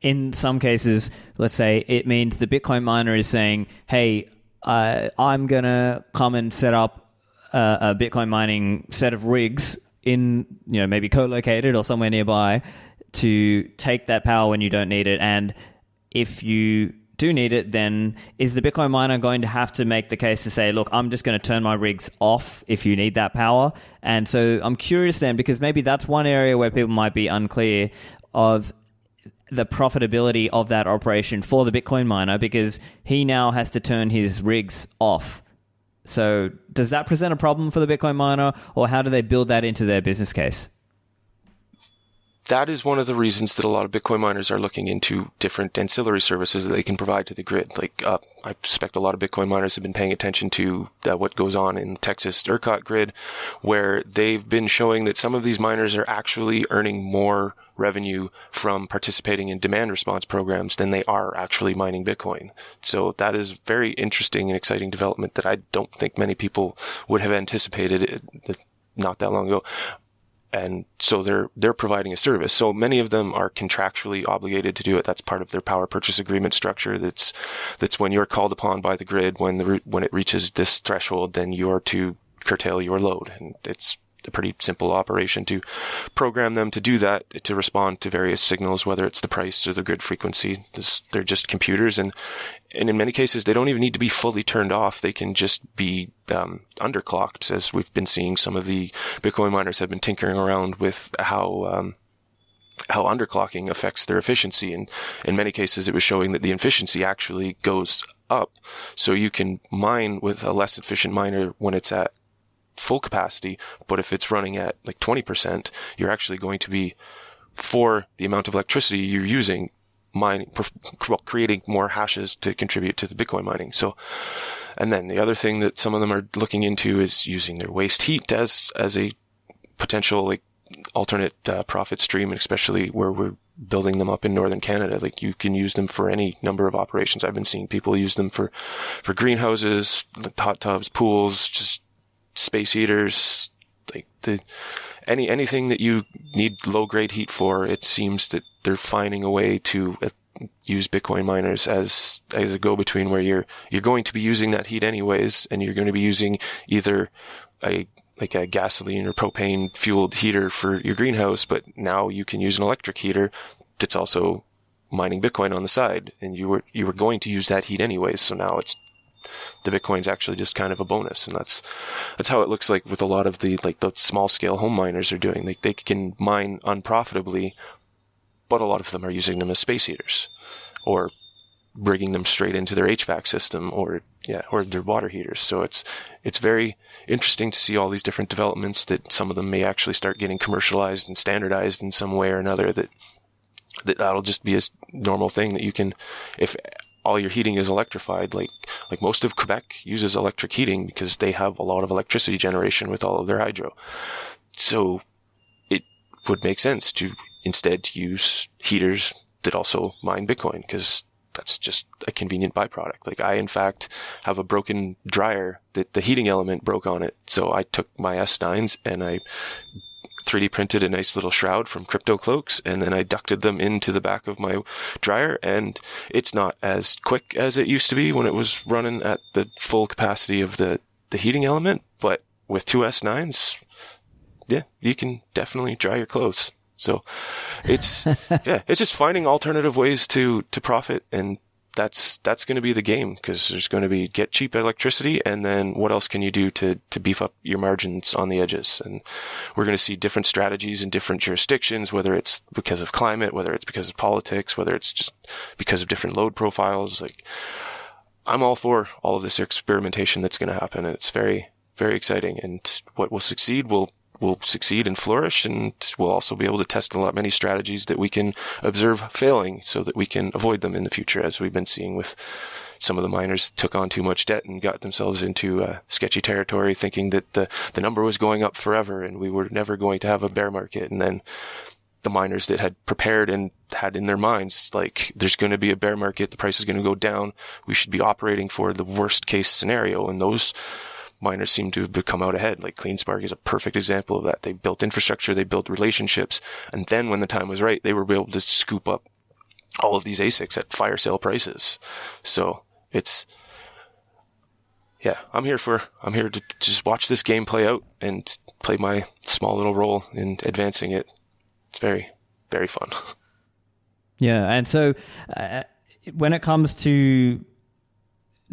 in some cases, let's say it means the Bitcoin miner is saying, hey, I'm going to come and set up a Bitcoin mining set of rigs in, maybe co-located or somewhere nearby to take that power when you don't need it? And if you do need it, then is the Bitcoin miner going to have to make the case to say, look, I'm just going to turn my rigs off if you need that power? And so I'm curious then, because maybe that's one area where people might be unclear of the profitability of that operation for the Bitcoin miner, because he now has to turn his rigs off. So does that present a problem for the Bitcoin miner, or how do they build that into their business case? That is one of the reasons that a lot of Bitcoin miners are looking into different ancillary services that they can provide to the grid. Like, I suspect a lot of Bitcoin miners have been paying attention to what goes on in Texas ERCOT grid, where they've been showing that some of these miners are actually earning more revenue from participating in demand response programs than they are actually mining Bitcoin. So that is very interesting and exciting development that I don't think many people would have anticipated not that long ago. And so they're providing a service. So many of them are contractually obligated to do it. That's part of their power purchase agreement structure. That's when you're called upon by the grid, when it reaches this threshold, then you're to curtail your load. And it's a pretty simple operation to program them to do that, to respond to various signals, whether it's the price or the grid frequency. They're just computers, and in many cases, they don't even need to be fully turned off. They can just be underclocked, as we've been seeing. Some of the Bitcoin miners have been tinkering around with how underclocking affects their efficiency. And in many cases, it was showing that the efficiency actually goes up. So you can mine with a less efficient miner when it's at full capacity, but if it's running at like 20%, you're actually going to be, for the amount of electricity you're using, creating more hashes to contribute to the Bitcoin mining. So, and then the other thing that some of them are looking into is using their waste heat as a potential like alternate profit stream, especially where we're building them up in northern Canada. Like, you can use them for any number of operations. I've been seeing people use them for greenhouses, hot tubs, pools, just space heaters, like anything that you need low grade heat for. It seems that they're finding a way to use Bitcoin miners as a go-between, where you're going to be using that heat anyways, and you're going to be using either a gasoline or propane fueled heater for your greenhouse, but now you can use an electric heater that's also mining Bitcoin on the side, and you were going to use that heat anyways. So now the Bitcoin's actually just kind of a bonus. And that's how it looks like with a lot of the small scale home miners are doing. Like, they can mine unprofitably, but a lot of them are using them as space heaters, or bringing them straight into their HVAC system, or their water heaters. So it's very interesting to see all these different developments, that some of them may actually start getting commercialized and standardized in some way or another, that'll just be a normal thing that you can, if all your heating is electrified, like most of Quebec uses electric heating because they have a lot of electricity generation with all of their hydro. So it would make sense to instead use heaters that also mine Bitcoin, because that's just a convenient byproduct. Like, I, in fact, have a broken dryer that the heating element broke on it. So I took my S9s and I 3D printed a nice little shroud from Crypto Cloaks, and then I ducted them into the back of my dryer, and it's not as quick as it used to be when it was running at the full capacity of the heating element, but with two S9s, yeah, you can definitely dry your clothes. So it's it's just finding alternative ways to profit, and that's going to be the game, because there's going to be get cheap electricity, and then what else can you do to beef up your margins on the edges? And we're going to see different strategies in different jurisdictions, whether it's because of climate, whether it's because of politics, whether it's just because of different load profiles. Like, I'm all for all of this experimentation that's going to happen, and it's very, very exciting. And what will succeed will succeed and flourish, and we'll also be able to test many strategies that we can observe failing, so that we can avoid them in the future, as we've been seeing with some of the miners took on too much debt and got themselves into sketchy territory, thinking that the number was going up forever and we were never going to have a bear market. And then the miners that had prepared and had in their minds, like, there's going to be a bear market, the price is going to go down, we should be operating for the worst case scenario, and those miners seem to have come out ahead. Like, CleanSpark is a perfect example of that. They built infrastructure, they built relationships, and then when the time was right, they were able to scoop up all of these ASICs at fire sale prices. So it's yeah, I'm here to just watch this game play out and play my small little role in advancing it. It's very, very fun. Yeah, and so when it comes to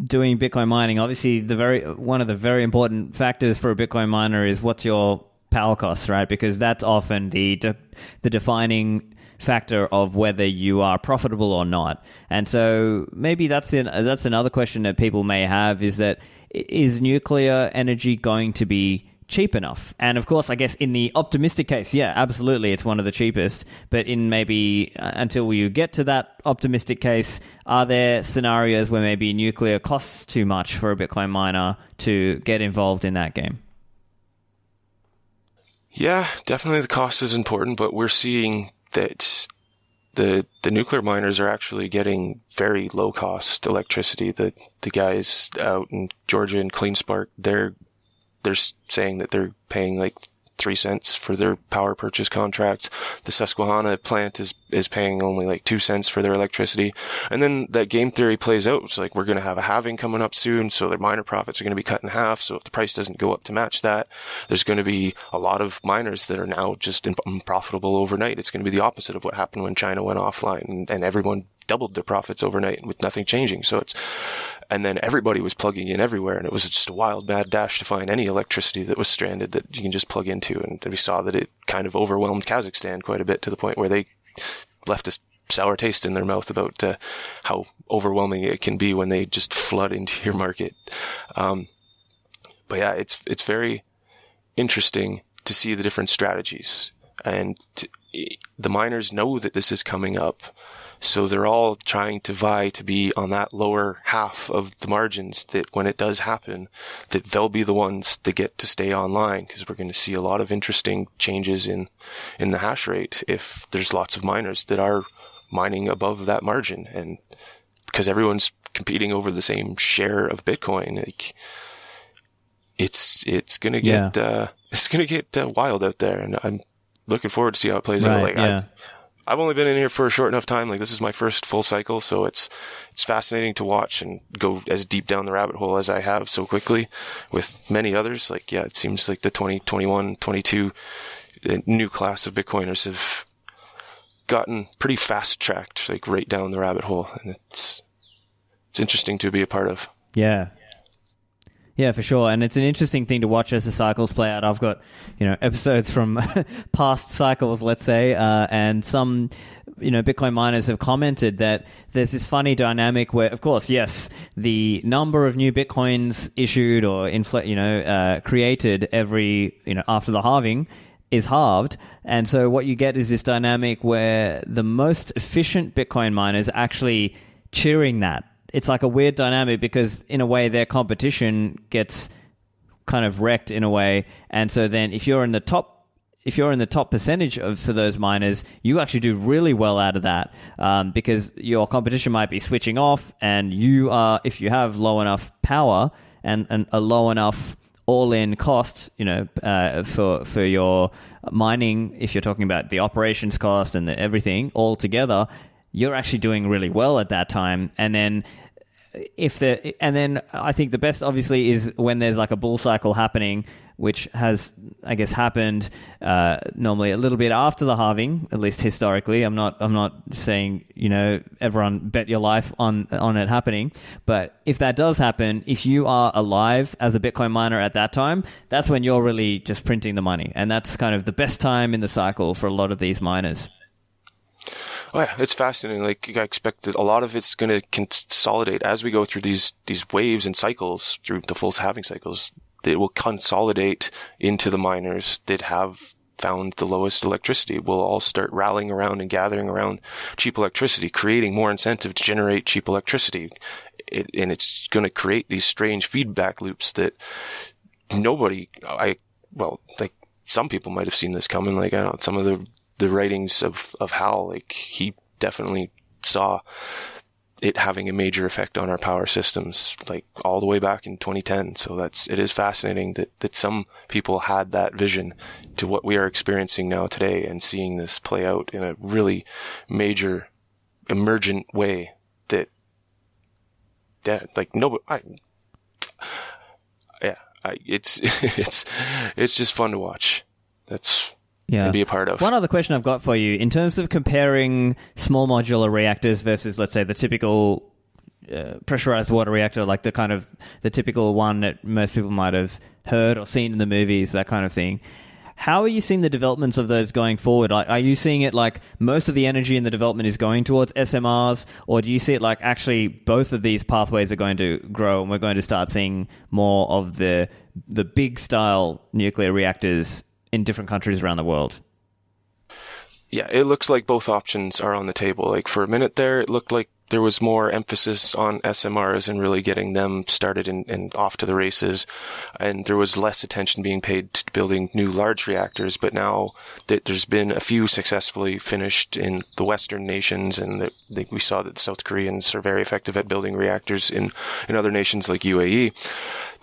doing Bitcoin mining, obviously one of the very important factors for a Bitcoin miner is what's your power costs, right? Because that's often the defining factor of whether you are profitable or not. And so maybe that's another question that people may have, is that is nuclear energy going to be cheap enough? And of course, I guess in the optimistic case, yeah, absolutely, it's one of the cheapest. But in maybe until you get to that optimistic case, are there scenarios where maybe nuclear costs too much for a Bitcoin miner to get involved in that game? Yeah, definitely the cost is important, but we're seeing that the nuclear miners are actually getting very low cost electricity. The guys out in Georgia and CleanSpark, they're saying that they're paying like 3 cents for their power purchase contracts. The Susquehanna plant is paying only like 2 cents for their electricity. And then that game theory plays out. It's like, we're going to have a halving coming up soon, so their miner profits are going to be cut in half. So if the price doesn't go up to match that, there's going to be a lot of miners that are now just unprofitable overnight. It's going to be the opposite of what happened when China went offline and everyone doubled their profits overnight with nothing changing. And then everybody was plugging in everywhere, and it was just a wild, mad dash to find any electricity that was stranded that you can just plug into. And we saw that it kind of overwhelmed Kazakhstan quite a bit, to the point where they left a sour taste in their mouth about how overwhelming it can be when they just flood into your market. But yeah, it's very interesting to see the different strategies. And the miners know that this is coming up. So they're all trying to vie to be on that lower half of the margins, that when it does happen, that they'll be the ones that get to stay online, because we're going to see a lot of interesting changes in the hash rate if there's lots of miners that are mining above that margin. And because everyone's competing over the same share of Bitcoin, like it's going to get wild out there, and I'm looking forward to see how it plays out. Like, yeah. I've only been in here for a short enough time. Like, this is my first full cycle, so it's fascinating to watch and go as deep down the rabbit hole as I have so quickly with many others. Like, yeah, it seems like the 2021, 22 new class of Bitcoiners have gotten pretty fast tracked, like right down the rabbit hole, and it's interesting to be a part of. Yeah. Yeah, for sure. And it's an interesting thing to watch as the cycles play out. I've got, episodes from past cycles, let's say, and some, Bitcoin miners have commented that there's this funny dynamic where, of course, yes, the number of new Bitcoins issued or created every, after the halving is halved. And so what you get is this dynamic where the most efficient Bitcoin miners are actually cheering that. It's like a weird dynamic, because in a way their competition gets kind of wrecked in a way. And so then if you're in the top percentage for those miners, you actually do really well out of that, because your competition might be switching off, and if you have low enough power and a low enough all-in cost, for your mining, if you're talking about the operations cost and everything all together, you're actually doing really well at that time. And then I think the best obviously is when there's like a bull cycle happening, which has, I guess, happened normally a little bit after the halving, at least historically. I'm not saying, everyone bet your life on it happening, but if that does happen, if you are alive as a Bitcoin miner at that time, that's when you're really just printing the money, and that's kind of the best time in the cycle for a lot of these miners. Oh yeah, it's fascinating. Like, I expect that a lot of it's going to consolidate as we go through these waves and cycles, through the full halving cycles. It will consolidate into the miners that have found the lowest electricity. We'll all start rallying around and gathering around cheap electricity, creating more incentive to generate cheap electricity. And it's going to create these strange feedback loops that some people might have seen this coming. Like, I don't know, some of the writings of Hal, like, he definitely saw it having a major effect on our power systems, like all the way back in 2010. So it is fascinating that some people had that vision to what we are experiencing now today, and seeing this play out in a really major emergent way that like nobody, it's just fun to watch. That's and be a part of. One other question I've got for you, in terms of comparing small modular reactors versus, let's say, the typical pressurized water reactor, like the typical one that most people might have heard or seen in the movies, that kind of thing. How are you seeing the developments of those going forward? Are you seeing it like most of the energy in the development is going towards SMRs, or do you see it like actually both of these pathways are going to grow and we're going to start seeing more of the big style nuclear reactors in different countries around the world? Yeah, it looks like both options are on the table. Like for a minute there, it looked like there was more emphasis on SMRs and really getting them started and off to the races. And there was less attention being paid to building new large reactors. But now that there's been a few successfully finished in the Western nations, and we saw that the South Koreans are very effective at building reactors in other nations like UAE,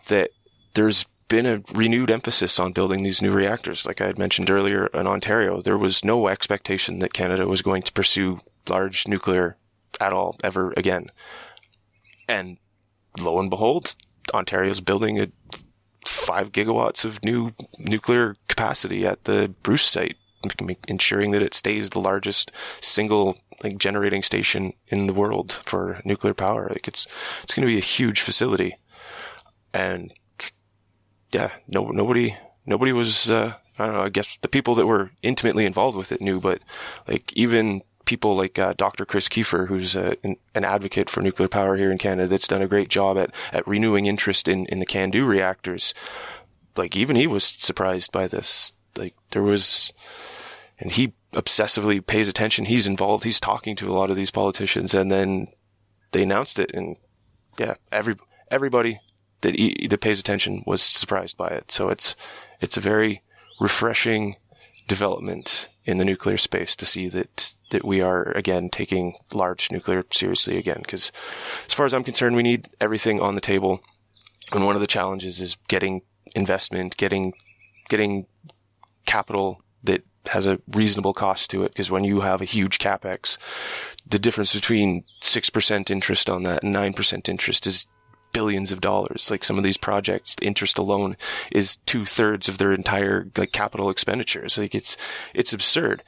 that there's been a renewed emphasis on building these new reactors. Like I had mentioned earlier, in Ontario, there was no expectation that Canada was going to pursue large nuclear at all, ever again. And lo and behold, Ontario's building 5 gigawatts of new nuclear capacity at the Bruce site, ensuring that it stays the largest single generating station in the world for nuclear power. It's going to be a huge facility. And yeah, nobody was, I don't know, I guess the people that were intimately involved with it knew, but even people like Dr. Chris Kiefer, who's an advocate for nuclear power here in Canada, that's done a great job at renewing interest in the CANDU reactors. Even he was surprised by this. And he obsessively pays attention. He's involved. He's talking to a lot of these politicians, and then they announced it, and yeah, everybody that pays attention was surprised by it. So it's a very refreshing development in the nuclear space to see that we are again taking large nuclear seriously again. Because as far as I'm concerned, we need everything on the table, and one of the challenges is getting investment, getting capital that has a reasonable cost to it. Because when you have a huge capex, the difference between 6% interest on that and 9% interest is billions of dollars. Like some of these projects, the interest alone is 2/3 of their entire capital expenditures. It's absurd.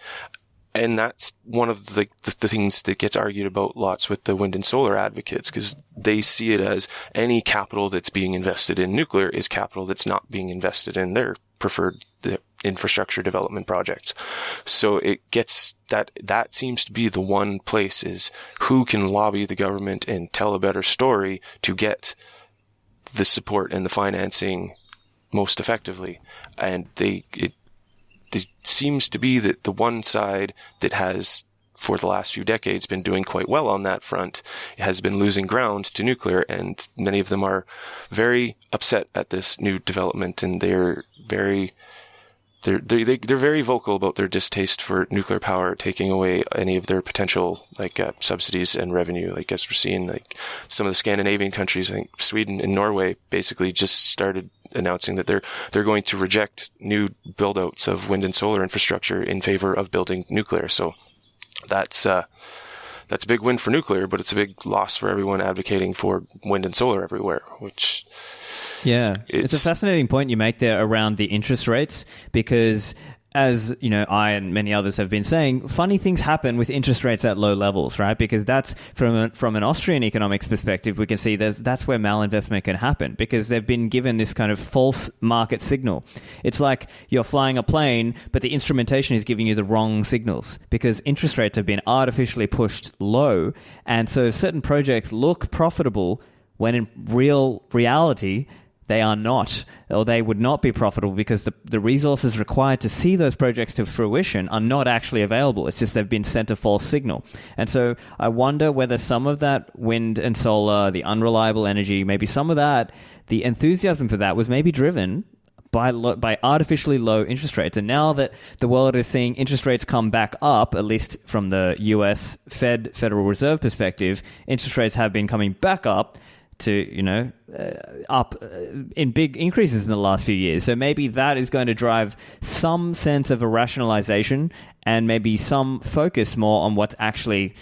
And that's one of the things that gets argued about lots with the wind and solar advocates, because they see it as any capital that's being invested in nuclear is capital that's not being invested in their preferred infrastructure development projects. So it gets that seems to be the one place, is who can lobby the government and tell a better story to get the support and the financing most effectively. And it seems to be that the one side that has, for the last few decades, been doing quite well on that front has been losing ground to nuclear, and many of them are very upset at this new development, and they're very vocal about their distaste for nuclear power taking away any of their potential subsidies and revenue. As we're seeing, some of the Scandinavian countries, I think Sweden and Norway, basically just started announcing that they're going to reject new build-outs of wind and solar infrastructure in favor of building nuclear. So that's a big win for nuclear, but it's a big loss for everyone advocating for wind and solar everywhere, which... Yeah, it's a fascinating point you make there around the interest rates, because as you know, I and many others have been saying, funny things happen with interest rates at low levels, right? Because that's from an Austrian economics perspective, we can see that's where malinvestment can happen, because they've been given this kind of false market signal. It's like you're flying a plane, but the instrumentation is giving you the wrong signals, because interest rates have been artificially pushed low, and so certain projects look profitable when in reality they are not, or they would not be profitable, because the resources required to see those projects to fruition are not actually available. It's just they've been sent a false signal. And so I wonder whether some of that wind and solar, the unreliable energy, maybe some of that, the enthusiasm for that was maybe driven by artificially low interest rates. And now that the world is seeing interest rates come back up, at least from the US Federal Reserve perspective, interest rates have been coming back up to, up in big increases in the last few years. So maybe that is going to drive some sense of a rationalization and maybe some focus more on what's actually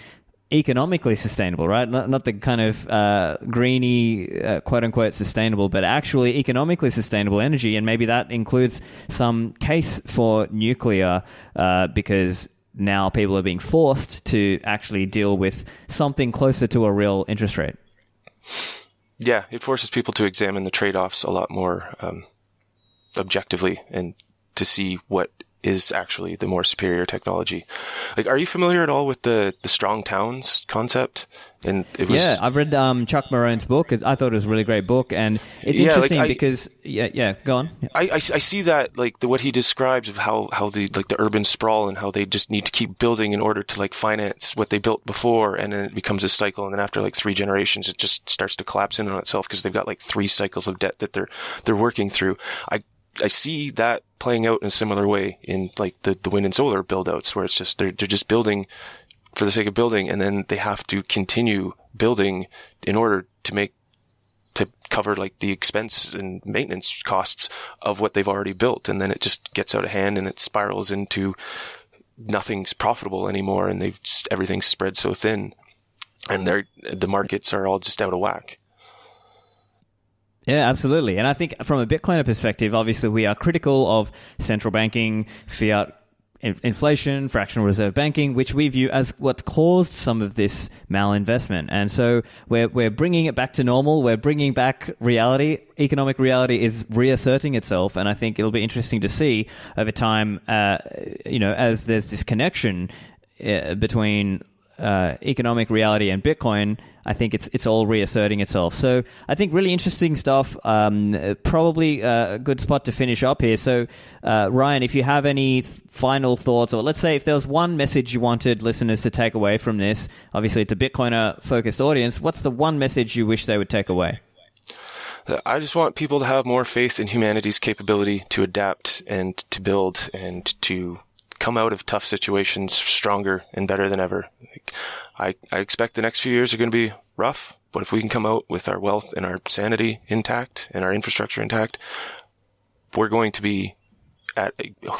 economically sustainable, right? Not the kind of greeny, quote unquote, sustainable, but actually economically sustainable energy. And maybe that includes some case for nuclear because now people are being forced to actually deal with something closer to a real interest rate. Yeah, it forces people to examine the trade-offs a lot more objectively and to see what is actually the more superior technology. Like, are you familiar at all with the strong towns concept? And I've read Chuck Marone's book. I thought it was a really great book, and it's interesting because go on. Yeah. I see that, like, what he describes of how the urban sprawl and how they just need to keep building in order to, like, finance what they built before, and then it becomes a cycle, and then after like 3 generations it just starts to collapse in on itself because they've got like 3 cycles of debt that they're working through. I see that playing out in a similar way in like the wind and solar build-outs, where it's just they're just building for the sake of building, and then they have to continue building in order to cover like the expense and maintenance costs of what they've already built, and then it just gets out of hand and it spirals into nothing's profitable anymore, and everything's spread so thin, and the markets are all just out of whack. Yeah, absolutely. And I think from a Bitcoiner perspective, obviously we are critical of central banking, fiat inflation, fractional reserve banking, which we view as what's caused some of this malinvestment. And so we're bringing it back to normal. We're bringing back reality. Economic reality is reasserting itself. And I think it'll be interesting to see over time, as there's this connection between economic reality and Bitcoin. I think it's all reasserting itself. So I think really interesting stuff. Probably a good spot to finish up here. So Ryan, if you have any final thoughts, or let's say if there was one message you wanted listeners to take away from this, obviously it's a Bitcoiner focused audience, what's the one message you wish they would take away? I just want people to have more faith in humanity's capability to adapt and to build and to come out of tough situations stronger and better than ever. I expect the next few years are going to be rough, but if we can come out with our wealth and our sanity intact and our infrastructure intact, we're going to be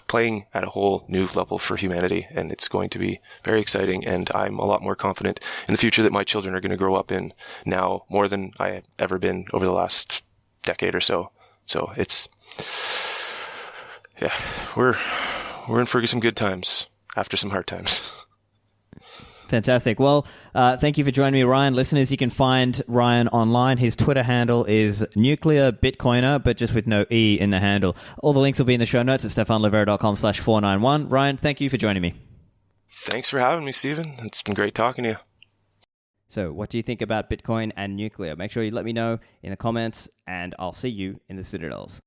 playing at a whole new level for humanity, and it's going to be very exciting, and I'm a lot more confident in the future that my children are going to grow up in now more than I have ever been over the last decade or so. So we're in for some good times after some hard times. Fantastic. Well, thank you for joining me, Ryan. Listeners, you can find Ryan online. His Twitter handle is Nuclear Bitcoiner, but just with no E in the handle. All the links will be in the show notes at stephanlivera.com/491. Ryan, thank you for joining me. Thanks for having me, Stephen. It's been great talking to you. So what do you think about Bitcoin and nuclear? Make sure you let me know in the comments, and I'll see you in the Citadels.